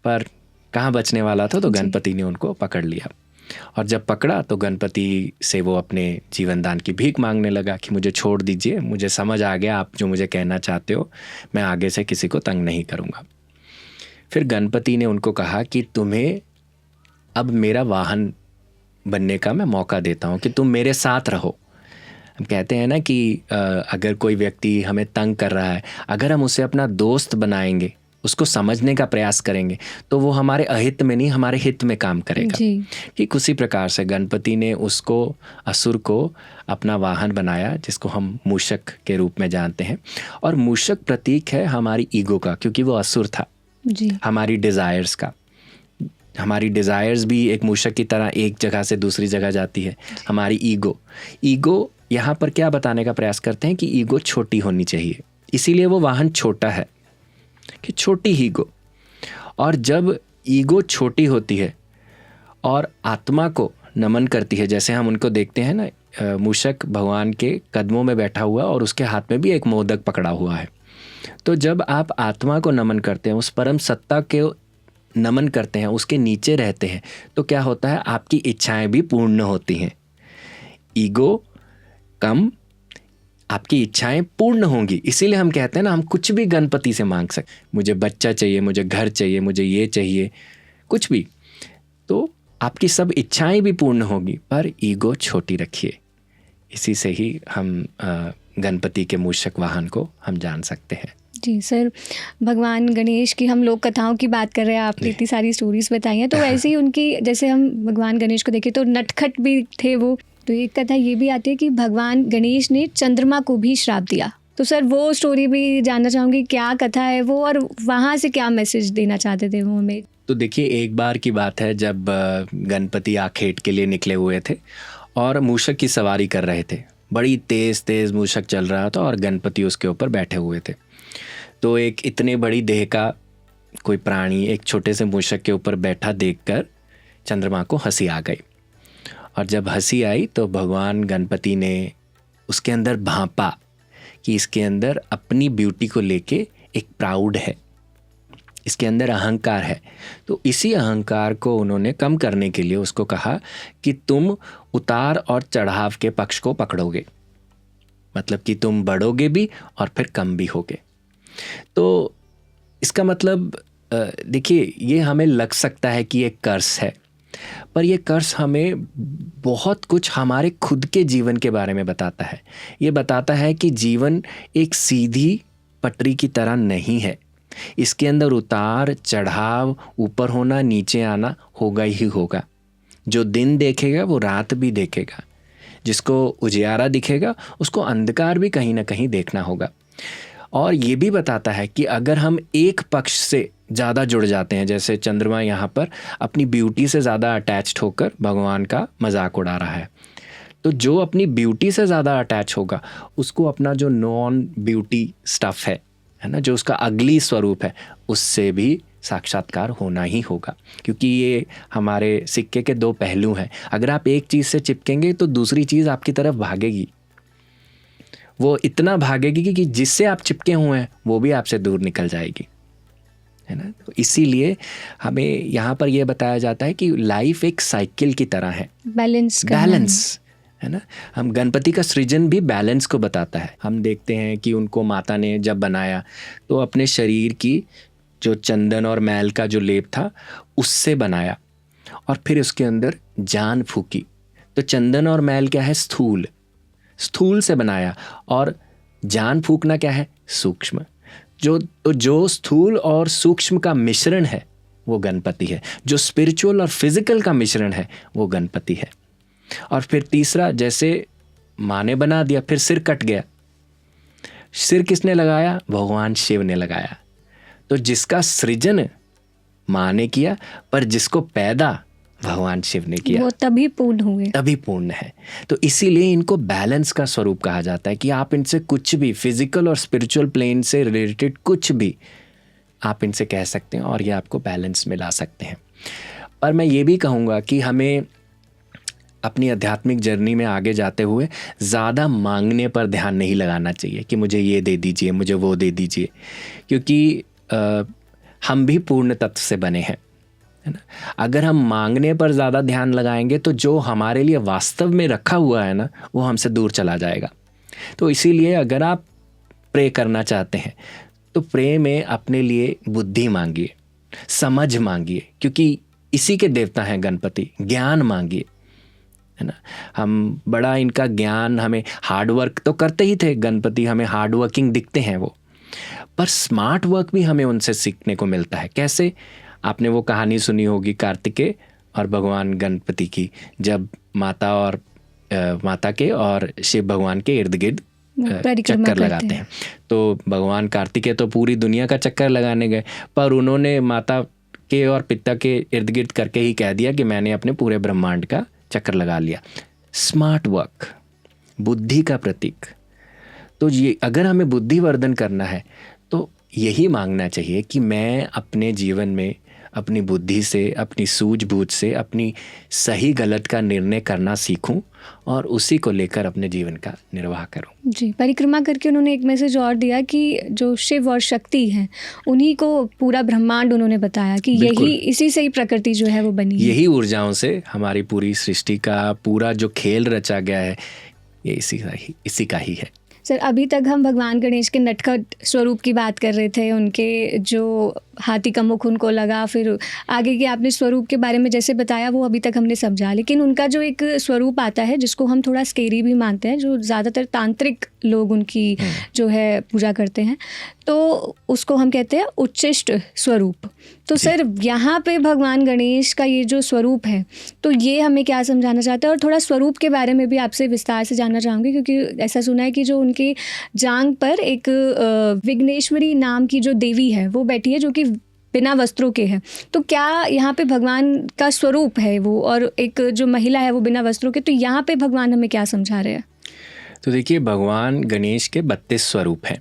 पर कहाँ बचने वाला था, तो गणपति ने उनको पकड़ लिया। और जब पकड़ा तो गणपति से वो अपने जीवन दान की भीख मांगने लगा कि मुझे छोड़ दीजिए, मुझे समझ आ गया आप जो मुझे कहना चाहते हो, मैं आगे से किसी को तंग नहीं करूँगा। फिर गणपति ने उनको कहा कि तुम्हें अब मेरा वाहन बनने का मैं मौका देता हूँ कि तुम मेरे साथ रहो। हम कहते हैं ना कि अगर कोई व्यक्ति हमें तंग कर रहा है, अगर हम उसे अपना दोस्त बनाएंगे, उसको समझने का प्रयास करेंगे, तो वो हमारे अहित में नहीं हमारे हित में काम करेगा। ठीक उसी प्रकार से गणपति ने उसको, असुर को अपना वाहन बनाया, जिसको हम मूषक के रूप में जानते हैं। और मूषक प्रतीक है हमारी ईगो का, क्योंकि वो असुर था, हमारी डिज़ायर्स का। हमारी डिज़ायर्स भी एक मूषक की तरह एक जगह से दूसरी जगह जाती है। हमारी ईगो यहाँ पर क्या बताने का प्रयास करते हैं कि ईगो छोटी होनी चाहिए, इसीलिए वो वाहन छोटा है कि छोटी ईगो। और जब ईगो छोटी होती है और आत्मा को नमन करती है, जैसे हम उनको देखते हैं ना, मूषक भगवान के कदमों में बैठा हुआ और उसके हाथ में भी एक मोदक पकड़ा हुआ है। तो जब आप आत्मा को नमन करते हैं, उस परम सत्ता के नमन करते हैं, उसके नीचे रहते हैं, तो क्या होता है, आपकी इच्छाएं भी पूर्ण होती हैं। ईगो कम, आपकी इच्छाएं पूर्ण होंगी। इसीलिए हम कहते हैं ना, हम कुछ भी गणपति से मांग सकते, मुझे बच्चा चाहिए, मुझे घर चाहिए, मुझे ये चाहिए, कुछ भी, तो आपकी सब इच्छाएं भी पूर्ण होगी, पर ईगो छोटी रखिए। इसी से ही हम गणपति के मूषक वाहन को हम जान सकते हैं। जी सर, भगवान गणेश की हम लोक कथाओं की बात कर रहे हैं, आपने इतनी सारी स्टोरीज बताई हैं, तो ऐसे ही उनकी, जैसे हम भगवान गणेश को देखें तो नटखट भी थे वो। तो एक कथा ये भी आती है कि भगवान गणेश ने चंद्रमा को भी श्राप दिया। तो सर वो स्टोरी भी जानना चाहूँगी, क्या कथा है वो, और वहाँ से क्या मैसेज देना चाहते थे वो हमें? तो देखिए, एक बार की बात है जब गणपति आखेट के लिए निकले हुए थे और मूषक की सवारी कर रहे थे। बड़ी तेज़ तेज़ मूषक चल रहा था और गणपति उसके ऊपर बैठे हुए थे। तो एक इतने बड़ी देह का कोई प्राणी एक छोटे से मूषक के ऊपर बैठा देखकर चंद्रमा को हंसी आ गई। और जब हंसी आई तो भगवान गणपति ने उसके अंदर भांपा कि इसके अंदर अपनी ब्यूटी को लेके एक प्राउड है, इसके अंदर अहंकार है। तो इसी अहंकार को उन्होंने कम करने के लिए उसको कहा कि तुम उतार और चढ़ाव के पक्ष को पकड़ोगे, मतलब कि तुम बढ़ोगे भी और फिर कम भी होगे। तो इसका मतलब देखिए, ये हमें लग सकता है कि ये कर्स है, पर ये कर्स हमें बहुत कुछ हमारे खुद के जीवन के बारे में बताता है। ये बताता है कि जीवन एक सीधी पटरी की तरह नहीं है, इसके अंदर उतार चढ़ाव, ऊपर होना नीचे आना होगा ही होगा। जो दिन देखेगा वो रात भी देखेगा, जिसको उजियारा दिखेगा उसको अंधकार भी कहीं ना कहीं देखना होगा। और ये भी बताता है कि अगर हम एक पक्ष से ज़्यादा जुड़ जाते हैं, जैसे चंद्रमा यहाँ पर अपनी ब्यूटी से ज़्यादा अटैच्ड होकर भगवान का मजाक उड़ा रहा है, तो जो अपनी ब्यूटी से ज़्यादा अटैच होगा उसको अपना जो नॉन ब्यूटी स्टफ़ है ना, जो उसका अगली स्वरूप है, उससे भी साक्षात्कार होना ही होगा। क्योंकि ये हमारे सिक्के के दो पहलू हैं। अगर आप एक चीज़ से चिपकेंगे तो दूसरी चीज़ आपकी तरफ भागेगी, वो इतना भागेगी कि जिससे आप चिपके हुए हैं वो भी आपसे दूर निकल जाएगी, है ना। तो इसीलिए हमें यहाँ पर यह बताया जाता है कि लाइफ एक साइकिल की तरह है, बैलेंस है ना। हम गणपति का सृजन भी बैलेंस को बताता है। हम देखते हैं कि उनको माता ने जब बनाया तो अपने शरीर की जो चंदन और मैल का जो लेप था उससे बनाया और फिर उसके अंदर जान फूकी। तो चंदन और मैल क्या है? स्थूल से बनाया, और जान फूकना क्या है? सूक्ष्म। जो स्थूल और सूक्ष्म का मिश्रण है वो गणपति है, जो स्पिरिचुअल और फिजिकल का मिश्रण है वो गणपति है। और फिर तीसरा, जैसे माँ ने बना दिया, फिर सिर कट गया, सिर किसने लगाया? भगवान शिव ने लगाया। तो जिसका सृजन माँ ने किया, पर जिसको पैदा भगवान शिव ने किया, वो तभी पूर्ण हुए, तभी पूर्ण है। तो इसीलिए इनको बैलेंस का स्वरूप कहा जाता है कि आप इनसे कुछ भी फिजिकल और स्पिरिचुअल प्लेन से रिलेटेड कुछ भी आप इनसे कह सकते हैं और ये आपको बैलेंस में ला सकते हैं। पर मैं ये भी कहूँगा कि हमें अपनी आध्यात्मिक जर्नी में आगे जाते हुए ज़्यादा मांगने पर ध्यान नहीं लगाना चाहिए कि मुझे ये दे दीजिए, मुझे वो दे दीजिए, क्योंकि हम भी पूर्ण तत्व से बने हैं, है ना। अगर हम मांगने पर ज़्यादा ध्यान लगाएंगे तो जो हमारे लिए वास्तव में रखा हुआ है ना, वो हमसे दूर चला जाएगा। तो इसीलिए अगर आप प्रे करना चाहते हैं तो प्रे में अपने लिए बुद्धि मांगिए, समझ मांगिए, क्योंकि इसी के देवता हैं गणपति। ज्ञान मांगिए, है ना। हम बड़ा इनका ज्ञान, हमें हार्ड वर्क तो करते ही थे गणपति, हमें हार्ड वर्किंग दिखते हैं वो, पर स्मार्ट वर्क भी हमें उनसे सीखने को मिलता है। कैसे? आपने वो कहानी सुनी होगी कार्तिकेय और भगवान गणपति की, जब माता के और शिव भगवान के इर्द गिर्द चक्कर लगाते हैं। तो भगवान कार्तिकेय तो पूरी दुनिया का चक्कर लगाने गए, पर उन्होंने माता के और पिता के इर्द गिर्द करके ही कह दिया कि मैंने अपने पूरे ब्रह्मांड का चक्कर लगा लिया। स्मार्ट वर्क, बुद्धि का प्रतीक। तो ये अगर हमें बुद्धिवर्धन करना है तो यही मांगना चाहिए कि मैं अपने जीवन में अपनी बुद्धि से, अपनी सूझबूझ से अपनी सही गलत का निर्णय करना सीखूं और उसी को लेकर अपने जीवन का निर्वाह करूं। जी, परिक्रमा करके उन्होंने एक मैसेज और दिया कि जो शिव और शक्ति हैं उन्हीं को पूरा ब्रह्मांड उन्होंने बताया कि यही, इसी से ही प्रकृति जो है वो बनी है। यही ऊर्जाओं से हमारी पूरी सृष्टि का पूरा जो खेल रचा गया है ये इसी का ही है। सर, अभी तक हम भगवान गणेश के नटखट स्वरूप की बात कर रहे थे, उनके जो हाथी का मुख उनको लगा, फिर आगे के आपने स्वरूप के बारे में जैसे बताया वो अभी तक हमने समझा, लेकिन उनका जो एक स्वरूप आता है जिसको हम थोड़ा स्केरी भी मानते हैं, जो ज़्यादातर तांत्रिक लोग उनकी जो है पूजा करते हैं, तो उसको हम कहते हैं उच्छिष्ट स्वरूप। तो सर, यहाँ पे भगवान गणेश का ये जो स्वरूप है, तो ये हमें क्या समझाना चाहता है? और थोड़ा स्वरूप के बारे में भी आपसे विस्तार से जानना चाहूँगी, क्योंकि ऐसा सुना है कि जो उनकी जांघ पर एक विघ्नेश्वरी नाम की जो देवी है वो बैठी है, जो कि बिना वस्त्रों के है। तो क्या यहाँ पे भगवान का स्वरूप है वो, और एक जो महिला है वो बिना वस्त्रों के, तो यहाँ पे भगवान हमें क्या समझा रहे हैं? तो देखिए, भगवान गणेश के 32 स्वरूप हैं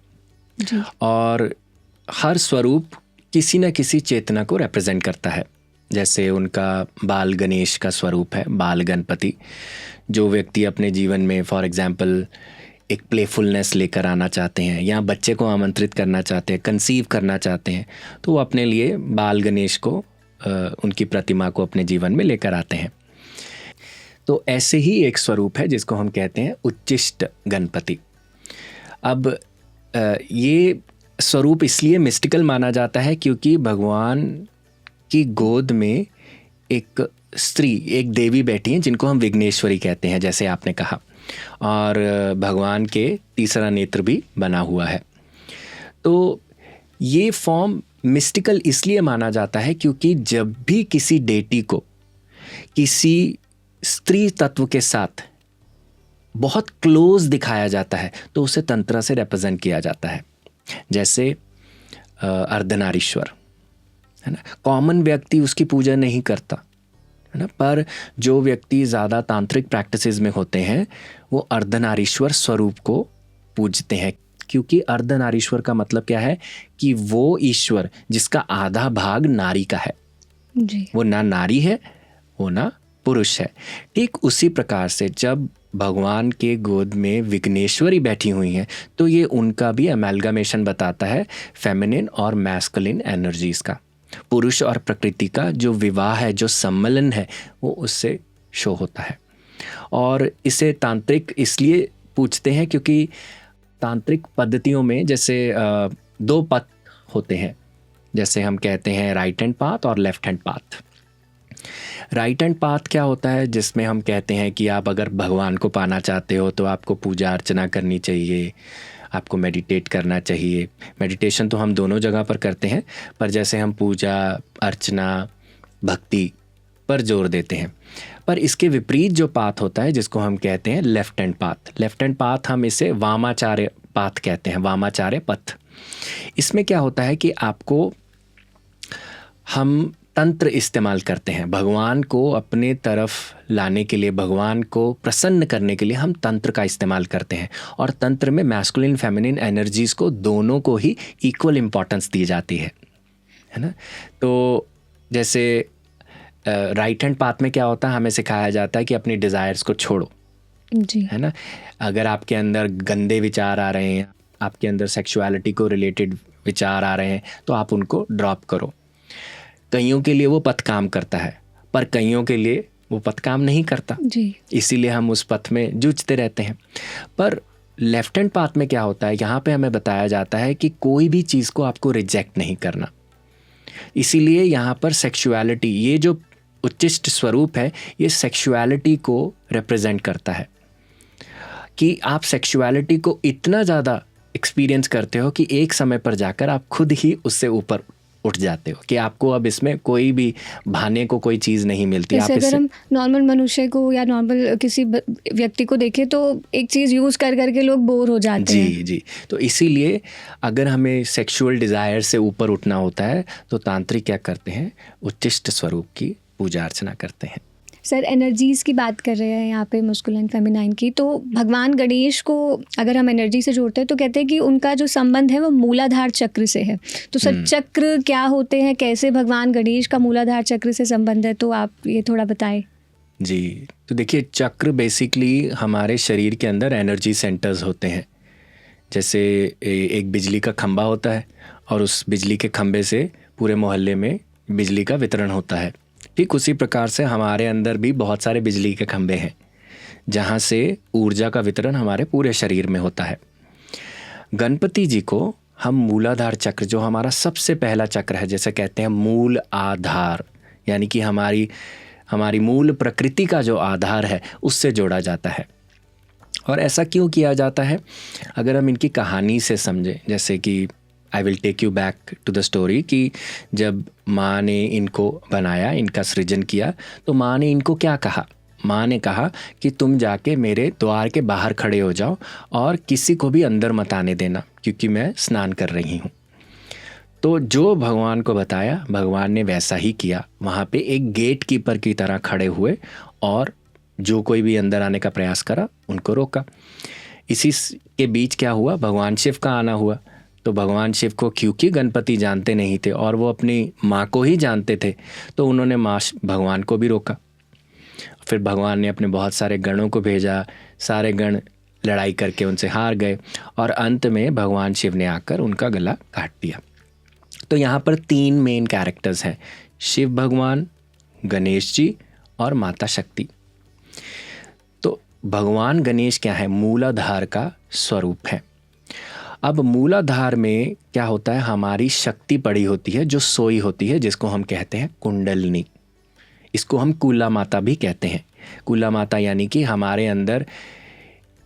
जी। और हर स्वरूप किसी न किसी चेतना को रिप्रेजेंट करता है। जैसे उनका बाल गणेश का स्वरूप है, बाल गणपति। जो व्यक्ति अपने जीवन में फॉर एग्जांपल एक प्लेफुलनेस लेकर आना चाहते हैं या बच्चे को आमंत्रित करना चाहते हैं, कंसीव करना चाहते हैं, तो वो अपने लिए बाल गणेश को उनकी प्रतिमा को अपने जीवन में लेकर आते हैं। तो ऐसे ही एक स्वरूप है जिसको हम कहते हैं उच्चिष्ट गणपति। अब ये स्वरूप इसलिए मिस्टिकल माना जाता है क्योंकि भगवान की गोद में एक स्त्री, एक देवी बैठी हैं जिनको हम विघ्नेश्वरी कहते हैं, जैसे आपने कहा, और भगवान के तीसरा नेत्र भी बना हुआ है। तो ये फॉर्म मिस्टिकल इसलिए माना जाता है क्योंकि जब भी किसी डेटी को किसी स्त्री तत्व के साथ बहुत क्लोज दिखाया जाता है तो उसे तंत्र से रिप्रेजेंट किया जाता है। जैसे अर्धनारीश्वर है ना, कॉमन व्यक्ति उसकी पूजा नहीं करता है ना, पर जो व्यक्ति ज़्यादा तांत्रिक प्रैक्टिसेस में होते हैं वो अर्धनारीश्वर स्वरूप को पूजते हैं। क्योंकि अर्धनारीश्वर का मतलब क्या है कि वो ईश्वर जिसका आधा भाग नारी का है जी। वो ना नारी है, वो ना पुरुष है। ठीक उसी प्रकार से जब भगवान के गोद में विघ्नेश्वरी बैठी हुई हैं तो ये उनका भी अमेलगमेशन बताता है फेमिनिन और मैस्कुलिन एनर्जीज का, पुरुष और प्रकृति का जो विवाह है, जो सम्मिलन है, वो उससे शो होता है। और इसे तांत्रिक इसलिए पूछते हैं क्योंकि तांत्रिक पद्धतियों में जैसे 2 पथ होते हैं, जैसे हम कहते हैं राइट हैंड पाथ और left hand path. Right hand path क्या होता है, जिसमें हम कहते हैं कि आप अगर भगवान को पाना चाहते हो तो आपको पूजा अर्चना करनी चाहिए, आपको मेडिटेट करना चाहिए। मेडिटेशन तो हम दोनों जगह पर करते हैं, पर जैसे हम पूजा अर्चना भक्ति पर जोर देते हैं। पर इसके विपरीत जो पाथ होता है जिसको हम कहते हैं left hand path, left hand path हम इसे वामाचार्य पाथ कहते हैं, वामाचार्य पथ। इसमें क्या होता है कि आपको हम तंत्र इस्तेमाल करते हैं भगवान को अपने तरफ लाने के लिए, भगवान को प्रसन्न करने के लिए हम तंत्र का इस्तेमाल करते हैं। और तंत्र में मैस्कुलिन फेमिनिन एनर्जीज़ को दोनों को ही इक्वल इम्पॉर्टेंस दी जाती है ना। तो जैसे राइट हैंड पाथ में क्या होता है, हमें सिखाया जाता है कि अपनी डिज़ायर्स को छोड़ो जी। है ना। अगर आपके अंदर गंदे विचार आ रहे हैं, आपके अंदर सेक्सुअलिटी को रिलेटेड विचार आ रहे हैं, तो आप उनको ड्रॉप करो। कईयों के लिए वो पथ काम करता है पर कईयों के लिए वो पथ काम नहीं करता जी। इसीलिए हम उस पथ में जूझते रहते हैं। पर लेफ्ट हैंड पाथ में क्या होता है, यहाँ पे हमें बताया जाता है कि कोई भी चीज़ को आपको रिजेक्ट नहीं करना। इसीलिए यहाँ पर सेक्सुअलिटी, ये जो उच्चिष्ट स्वरूप है, ये सेक्सुअलिटी को रिप्रेजेंट करता है कि आप सेक्सुअलिटी को इतना ज़्यादा एक्सपीरियंस करते हो कि एक समय पर जाकर आप खुद ही उससे ऊपर उठ जाते हो कि आपको अब इसमें कोई भी भाने को कोई चीज़ नहीं मिलती। जैसे अगर हम नॉर्मल मनुष्य को या नॉर्मल किसी व्यक्ति को देखें तो एक चीज़ यूज़ कर करके लोग बोर हो जाते हैं। जी जी। तो इसीलिए अगर हमें सेक्सुअल डिज़ायर से ऊपर उठना होता है तो तांत्रिक क्या करते हैं, उच्चिष्ट स्वरूप की पूजा अर्चना करते हैं। सर, एनर्जीज़ की बात कर रहे हैं यहाँ पे, मस्कुलिन फेमिनाइन की, तो भगवान गणेश को अगर हम एनर्जी से जोड़ते हैं तो कहते हैं कि उनका जो संबंध है वो मूलाधार चक्र से है। तो सर, चक्र क्या होते हैं, कैसे भगवान गणेश का मूलाधार चक्र से संबंध है, तो आप ये थोड़ा बताएं। जी, तो देखिए, चक्र बेसिकली हमारे शरीर के अंदर एनर्जी सेंटर्स होते हैं। जैसे एक बिजली का खंभा होता है और उस बिजली के खंभे से पूरे मोहल्ले में बिजली का वितरण होता है। ठीक उसी प्रकार से हमारे अंदर भी बहुत सारे बिजली के खंभे हैं जहाँ से ऊर्जा का वितरण हमारे पूरे शरीर में होता है। गणपति जी को हम मूलाधार चक्र, जो हमारा सबसे पहला चक्र है, जैसे कहते हैं मूल आधार, यानी कि हमारी मूल प्रकृति का जो आधार है उससे जोड़ा जाता है। और ऐसा क्यों किया जाता है, अगर हम इनकी कहानी से समझें, जैसे कि I will take you back to the story कि जब माँ ने इनको बनाया, इनका सृजन किया, तो माँ ने इनको क्या कहा, माँ ने कहा कि तुम जाके मेरे द्वार के बाहर खड़े हो जाओ और किसी को भी अंदर मत आने देना क्योंकि मैं स्नान कर रही हूँ। तो जो भगवान को बताया, भगवान ने वैसा ही किया। वहाँ पे एक गेट कीपर की तरह खड़े हुए और जो कोई भी अंदर आने का प्रयास करा उनको रोका। के बीच क्या हुआ, भगवान शिव का आना हुआ। तो भगवान शिव को क्योंकि गणपति जानते नहीं थे और वो अपनी माँ को ही जानते थे, तो उन्होंने माँ भगवान को भी रोका। फिर भगवान ने अपने बहुत सारे गणों को भेजा, सारे गण लड़ाई करके उनसे हार गए और अंत में भगवान शिव ने आकर उनका गला काट दिया। तो यहाँ पर 3 मेन कैरेक्टर्स हैं, शिव भगवान, गणेश जी और माता शक्ति। तो भगवान गणेश क्या है, मूलाधार का स्वरूप है। अब मूलाधार में क्या होता है, हमारी शक्ति पड़ी होती है जो सोई होती है, जिसको हम कहते हैं कुंडलनी। इसको हम कूला माता भी कहते हैं। कूला माता यानी कि हमारे अंदर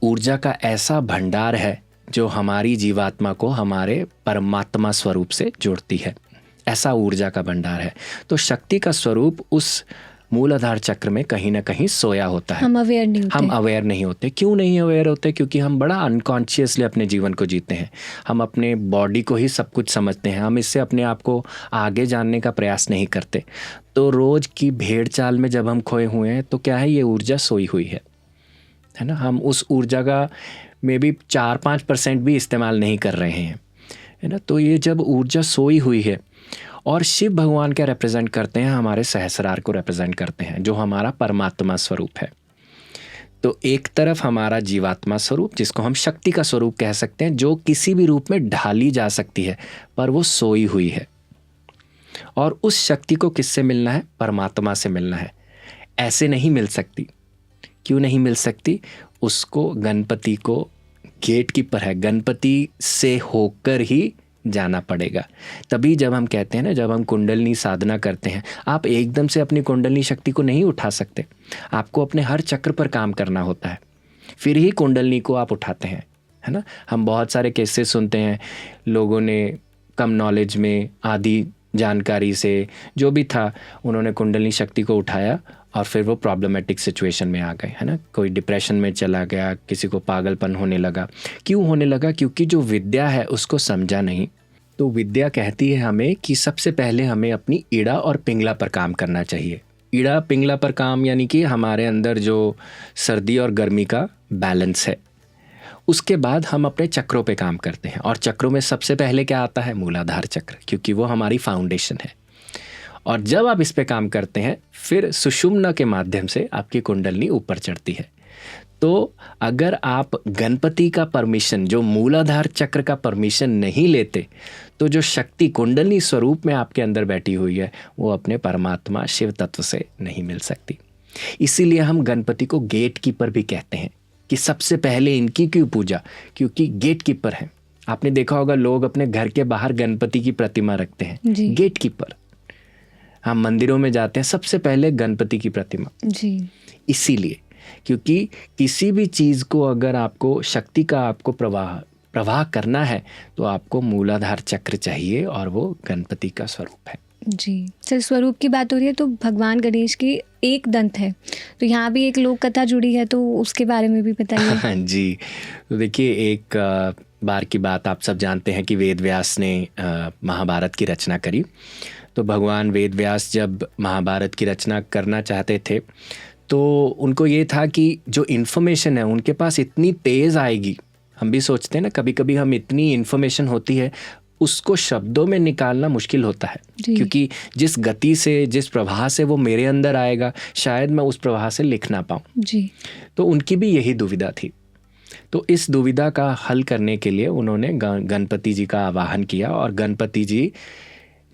ऊर्जा का ऐसा भंडार है जो हमारी जीवात्मा को हमारे परमात्मा स्वरूप से जोड़ती है, ऐसा ऊर्जा का भंडार है। तो शक्ति का स्वरूप उस मूलाधार चक्र में कहीं ना कहीं सोया होता है। हम अवेयर नहीं होते। हम अवेयर नहीं होते। क्यों नहीं अवेयर होते? क्योंकि हम बड़ा अनकॉन्शियसली अपने जीवन को जीते हैं। हम अपने बॉडी को ही सब कुछ समझते हैं, हम इससे अपने आप को आगे जानने का प्रयास नहीं करते। तो रोज़ की भेड़ चाल में जब हम खोए हुए हैं तो क्या है, ये ऊर्जा सोई हुई है ना। हम उस ऊर्जा का मे बी 4-5% भी इस्तेमाल नहीं कर रहे हैं, है ना। तो ये जब ऊर्जा सोई हुई है, और शिव भगवान क्या रिप्रेजेंट करते हैं, हमारे सहस्रार को रिप्रेजेंट करते हैं जो हमारा परमात्मा स्वरूप है। तो एक तरफ हमारा जीवात्मा स्वरूप, जिसको हम शक्ति का स्वरूप कह सकते हैं, जो किसी भी रूप में ढाली जा सकती है पर वो सोई हुई है। और उस शक्ति को किससे मिलना है? परमात्मा से मिलना है। ऐसे नहीं मिल सकती। क्यों नहीं मिल सकती? उसको गणपति को गेट कीपर है, गणपति से होकर ही जाना पड़ेगा। तभी जब हम कहते हैं ना, जब हम कुंडलनी साधना करते हैं, आप एकदम से अपनी कुंडलनी शक्ति को नहीं उठा सकते। आपको अपने हर चक्र पर काम करना होता है, फिर ही कुंडलनी को आप उठाते हैं, है ना। हम बहुत सारे केसेस सुनते हैं, लोगों ने कम नॉलेज में, आधी जानकारी से, जो भी था, उन्होंने कुंडलनी शक्ति को उठाया और फिर वो प्रॉब्लमेटिक सिचुएशन में आ गए, है ना। कोई डिप्रेशन में चला गया, किसी को पागलपन होने लगा। क्यों होने लगा? क्योंकि जो विद्या है उसको समझा नहीं। तो विद्या कहती है हमें कि सबसे पहले हमें अपनी ईड़ा और पिंगला पर काम करना चाहिए। ईड़ा पिंगला पर काम यानी कि हमारे अंदर जो सर्दी और गर्मी का बैलेंस है। उसके बाद हम अपने चक्रों पे काम करते हैं, और चक्रों में सबसे पहले क्या आता है? मूलाधार चक्र, क्योंकि वो हमारी फाउंडेशन है। और जब आप इस पे काम करते हैं, फिर सुषुम्ना के माध्यम से आपकी कुंडलनी ऊपर चढ़ती है। तो अगर आप गणपति का परमिशन, जो मूलाधार चक्र का परमिशन नहीं लेते, तो जो शक्ति कुंडलनी स्वरूप में आपके अंदर बैठी हुई है, वो अपने परमात्मा शिव तत्व से नहीं मिल सकती। इसीलिए हम गणपति को गेट कीपर भी कहते हैं कि सबसे पहले इनकी क्यों पूजा? क्योंकि गेट कीपर हैं। आपने देखा होगा, लोग अपने घर के बाहर गणपति की प्रतिमा रखते हैं, गेट कीपर। हम मंदिरों में जाते हैं, सबसे पहले गणपति की प्रतिमा जी। इसीलिए क्योंकि किसी भी चीज़ को अगर आपको शक्ति का आपको प्रवाह करना है, तो आपको मूलाधार चक्र चाहिए, और वो गणपति का स्वरूप है जी। सर, स्वरूप की बात हो रही है तो भगवान गणेश की एक दंत है, तो यहाँ भी एक लोक कथा जुड़ी है, तो उसके बारे में भी बताइए। जी, तो देखिए, एक बार की बात आप सब जानते हैं कि वेद व्यास ने महाभारत की रचना करी। तो भगवान वेद व्यास जब महाभारत की रचना करना चाहते थे, तो उनको ये था कि जो इन्फॉर्मेशन है उनके पास इतनी तेज़ आएगी। हम भी सोचते हैं ना, कभी कभी हम, इतनी इन्फॉर्मेशन होती है, उसको शब्दों में निकालना मुश्किल होता है, क्योंकि जिस गति से, जिस प्रवाह से वो मेरे अंदर आएगा, शायद मैं उस प्रवाह से लिख ना पाऊँ जी। तो उनकी भी यही दुविधा थी। तो इस दुविधा का हल करने के लिए उन्होंने गणपति जी का आवाहन किया, और गणपति जी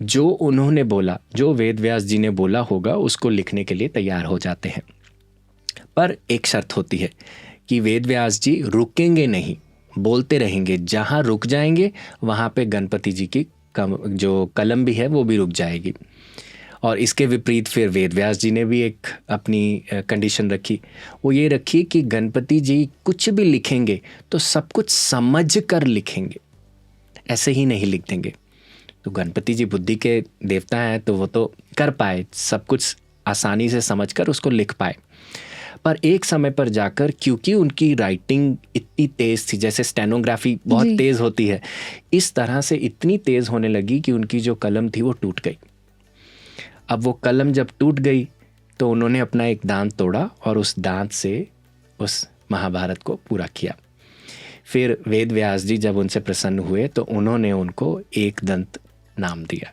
जो उन्होंने बोला, जो वेद व्यास जी ने बोला होगा, उसको लिखने के लिए तैयार हो जाते हैं। पर एक शर्त होती है कि वेद व्यास जी रुकेंगे नहीं, बोलते रहेंगे। जहाँ रुक जाएंगे वहाँ पे गणपति जी की जो कलम भी है वो भी रुक जाएगी। और इसके विपरीत फिर वेद व्यास जी ने भी एक अपनी कंडीशन रखी। वो ये रखी कि गणपति जी कुछ भी लिखेंगे तो सब कुछ समझ कर लिखेंगे, ऐसे ही नहीं लिख देंगे। तो गणपति जी बुद्धि के देवता हैं, तो वो तो कर पाए, सब कुछ आसानी से समझकर उसको लिख पाए। पर एक समय पर जाकर, क्योंकि उनकी राइटिंग इतनी तेज़ थी, जैसे स्टेनोग्राफी बहुत तेज़ होती है, इस तरह से इतनी तेज़ होने लगी कि उनकी जो कलम थी वो टूट गई। अब वो कलम जब टूट गई तो उन्होंने अपना एक दांत तोड़ा और उस दांत से उस महाभारत को पूरा किया। फिर वेद व्यास जी जब उनसे प्रसन्न हुए तो उन्होंने उनको एक दंत नाम दिया।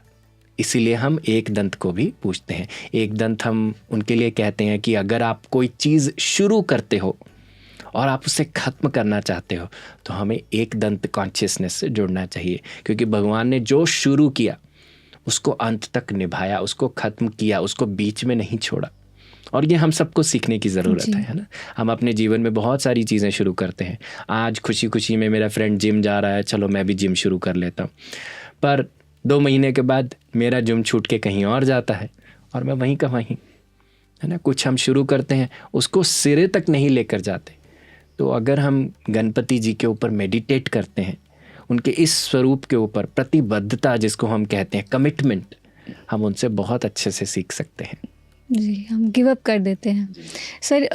इसीलिए हम एक दंत को भी पूछते हैं। एक दंत हम उनके लिए कहते हैं कि अगर आप कोई चीज़ शुरू करते हो और आप उसे ख़त्म करना चाहते हो तो हमें एक दंत कॉन्शियसनेस से जुड़ना चाहिए, क्योंकि भगवान ने जो शुरू किया उसको अंत तक निभाया, उसको ख़त्म किया, उसको बीच में नहीं छोड़ा। और ये हम सबको सीखने की ज़रूरत है ना। हम अपने जीवन में बहुत सारी चीज़ें शुरू करते हैं। आज खुशी खुशी में मेरा फ्रेंड जिम जा रहा है, चलो मैं भी जिम शुरू कर लेता हूँ, पर 2 महीने के बाद मेरा जिम छूट के कहीं और जाता है और मैं वहीं का वहीं, है ना। कुछ हम शुरू करते हैं उसको सिरे तक नहीं लेकर जाते। तो अगर हम गणपति जी के ऊपर मेडिटेट करते हैं, उनके इस स्वरूप के ऊपर प्रतिबद्धता जिसको हम कहते हैं कमिटमेंट, हम उनसे बहुत अच्छे से सीख सकते हैं। जी, हम गिव अप कर देते हैं। सर,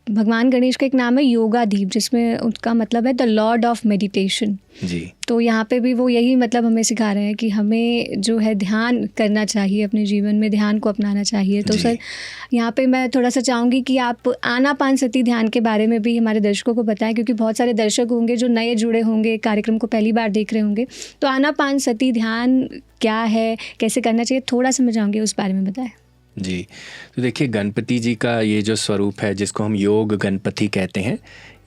भगवान गणेश का एक नाम है योगाधीप, जिसमें उसका मतलब है द लॉर्ड ऑफ मेडिटेशन जी। तो यहाँ पे भी वो यही मतलब हमें सिखा रहे हैं कि हमें जो है ध्यान करना चाहिए, अपने जीवन में ध्यान को अपनाना चाहिए। तो सर यहाँ पे मैं थोड़ा सा चाहूँगी कि आप आनापानसती ध्यान के बारे में भी हमारे दर्शकों को बताएं, क्योंकि बहुत सारे दर्शक होंगे जो नए जुड़े होंगे, कार्यक्रम को पहली बार देख रहे होंगे। तो आनापानसती ध्यान क्या है, कैसे करना चाहिए, थोड़ा सा मैं चाहूँगी उस बारे में बताएं। जी, तो देखिए गणपति जी का ये जो स्वरूप है जिसको हम योग गणपति कहते हैं,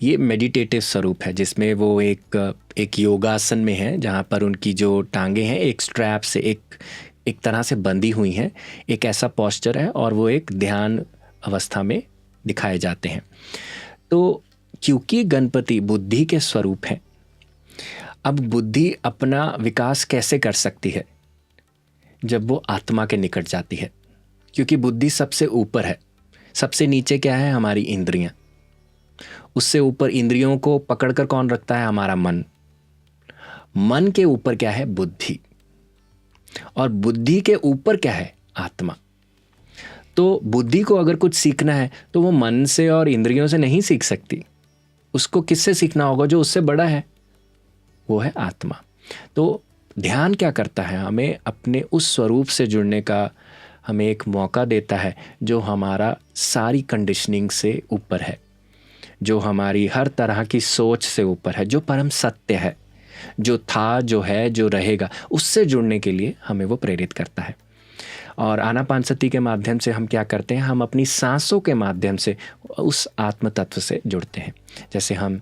ये मेडिटेटिव स्वरूप है जिसमें वो एक योगासन में है, जहाँ पर उनकी जो टांगे हैं एक स्ट्रैप से एक तरह से बंधी हुई हैं। एक ऐसा पोस्चर है और वो एक ध्यान अवस्था में दिखाए जाते हैं। तो क्योंकि गणपति बुद्धि के स्वरूप हैं, अब बुद्धि अपना विकास कैसे कर सकती है जब वो आत्मा के निकट जाती है, क्योंकि बुद्धि सबसे ऊपर है। सबसे नीचे क्या है? हमारी इंद्रियां। उससे ऊपर इंद्रियों को पकड़कर कौन रखता है? हमारा मन। मन के ऊपर क्या है? बुद्धि। और बुद्धि के ऊपर क्या है? आत्मा। तो बुद्धि को अगर कुछ सीखना है तो वो मन से और इंद्रियों से नहीं सीख सकती। उसको किससे सीखना होगा? जो उससे बड़ा है, वो है आत्मा। तो ध्यान क्या करता है? हमें अपने उस स्वरूप से जुड़ने का हमें एक मौका देता है जो हमारा सारी कंडीशनिंग से ऊपर है, जो हमारी हर तरह की सोच से ऊपर है, जो परम सत्य है, जो था, जो है, जो रहेगा, उससे जुड़ने के लिए हमें वो प्रेरित करता है। और आनापानसती के माध्यम से हम क्या करते हैं? हम अपनी सांसों के माध्यम से उस आत्म तत्व से जुड़ते हैं। जैसे हम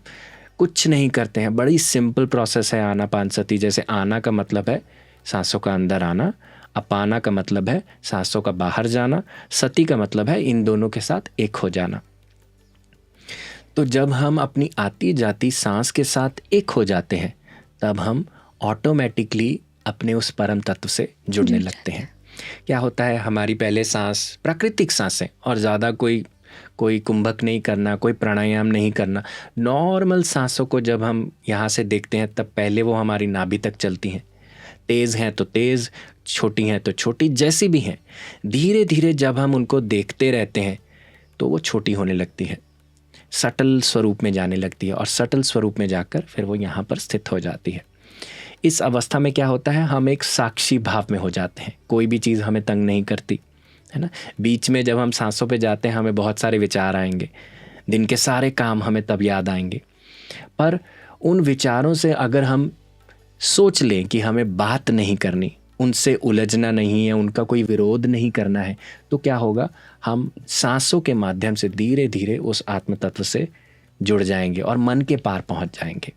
कुछ नहीं करते हैं, बड़ी सिंपल प्रोसेस है आनापानसती। जैसे आना का मतलब है सांसों का अंदर आना, अपाना का मतलब है सांसों का बाहर जाना, सती का मतलब है इन दोनों के साथ एक हो जाना। तो जब हम अपनी आती जाती सांस के साथ एक हो जाते हैं, तब हम ऑटोमेटिकली अपने उस परम तत्व से जुड़ने लगते हैं। क्या होता है? हमारी पहले सांस प्राकृतिक सांसें, और ज़्यादा कोई कुंभक नहीं करना, कोई प्राणायाम नहीं करना, नॉर्मल सांसों को जब हम यहाँ से देखते हैं तब पहले वो हमारी नाभि तक चलती हैं। तेज़ हैं तो तेज़, छोटी हैं तो छोटी, जैसी भी हैं। धीरे धीरे जब हम उनको देखते रहते हैं तो वो छोटी होने लगती है, सटल स्वरूप में जाने लगती है, और सटल स्वरूप में जाकर फिर वो यहाँ पर स्थित हो जाती है। इस अवस्था में क्या होता है? हम एक साक्षी भाव में हो जाते हैं। कोई भी चीज़ हमें तंग नहीं करती, है ना। बीच में जब हम सांसों पे जाते हैं हमें बहुत सारे विचार आएंगे, दिन के सारे काम हमें तब याद आएंगे। पर उन विचारों से अगर हम सोच लें कि हमें बात नहीं करनी, उनसे उलझना नहीं है, उनका कोई विरोध नहीं करना है, तो क्या होगा? हम सांसों के माध्यम से धीरे धीरे उस आत्म तत्व से जुड़ जाएंगे और मन के पार पहुंच जाएंगे।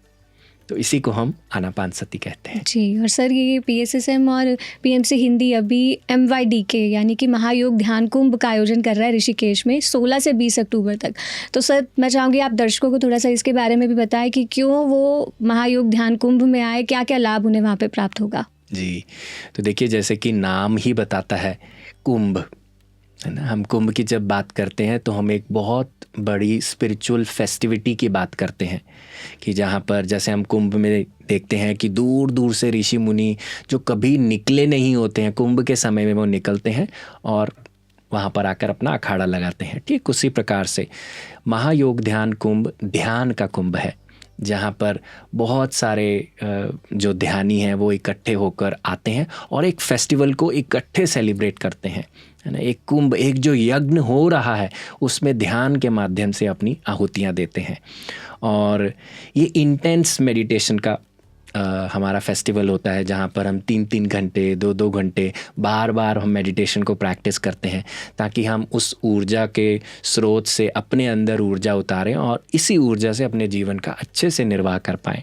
तो इसी को हम आनापानसती कहते हैं। जी, और सर ये PSSM और PMC हिंदी अभी MYDK यानी कि महायोग ध्यान कुंभ का आयोजन कर रहा है ऋषिकेश में 16 से 20 अक्टूबर तक। तो सर मैं चाहूँगी आप दर्शकों को थोड़ा सा इसके बारे में भी बताएं कि क्यों वो महायोग ध्यान कुंभ में आए, क्या क्या लाभ उन्हें वहाँ पे प्राप्त होगा। जी, तो देखिए जैसे कि नाम ही बताता है कुंभ, है ना। हम कुंभ की जब बात करते हैं तो हम एक बहुत बड़ी स्पिरिचुअल फेस्टिविटी की बात करते हैं कि जहाँ पर जैसे हम कुंभ में देखते हैं कि दूर दूर से ऋषि मुनि जो कभी निकले नहीं होते हैं, कुंभ के समय में वो निकलते हैं और वहाँ पर आकर अपना अखाड़ा लगाते हैं। ठीक उसी प्रकार से महायोग ध्यान कुंभ ध्यान का कुंभ है, जहाँ पर बहुत सारे जो ध्यानी हैं वो इकट्ठे होकर आते हैं और एक फेस्टिवल को इकट्ठे सेलिब्रेट करते हैं। है ना, एक कुंभ, एक जो यज्ञ हो रहा है उसमें ध्यान के माध्यम से अपनी आहुतियाँ देते हैं। और ये इंटेंस मेडिटेशन का हमारा फेस्टिवल होता है जहाँ पर हम 3-3 घंटे 2-2 घंटे बार बार हम मेडिटेशन को प्रैक्टिस करते हैं ताकि हम उस ऊर्जा के स्रोत से अपने अंदर ऊर्जा उतारें और इसी ऊर्जा से अपने जीवन का अच्छे से निर्वाह कर पाएँ।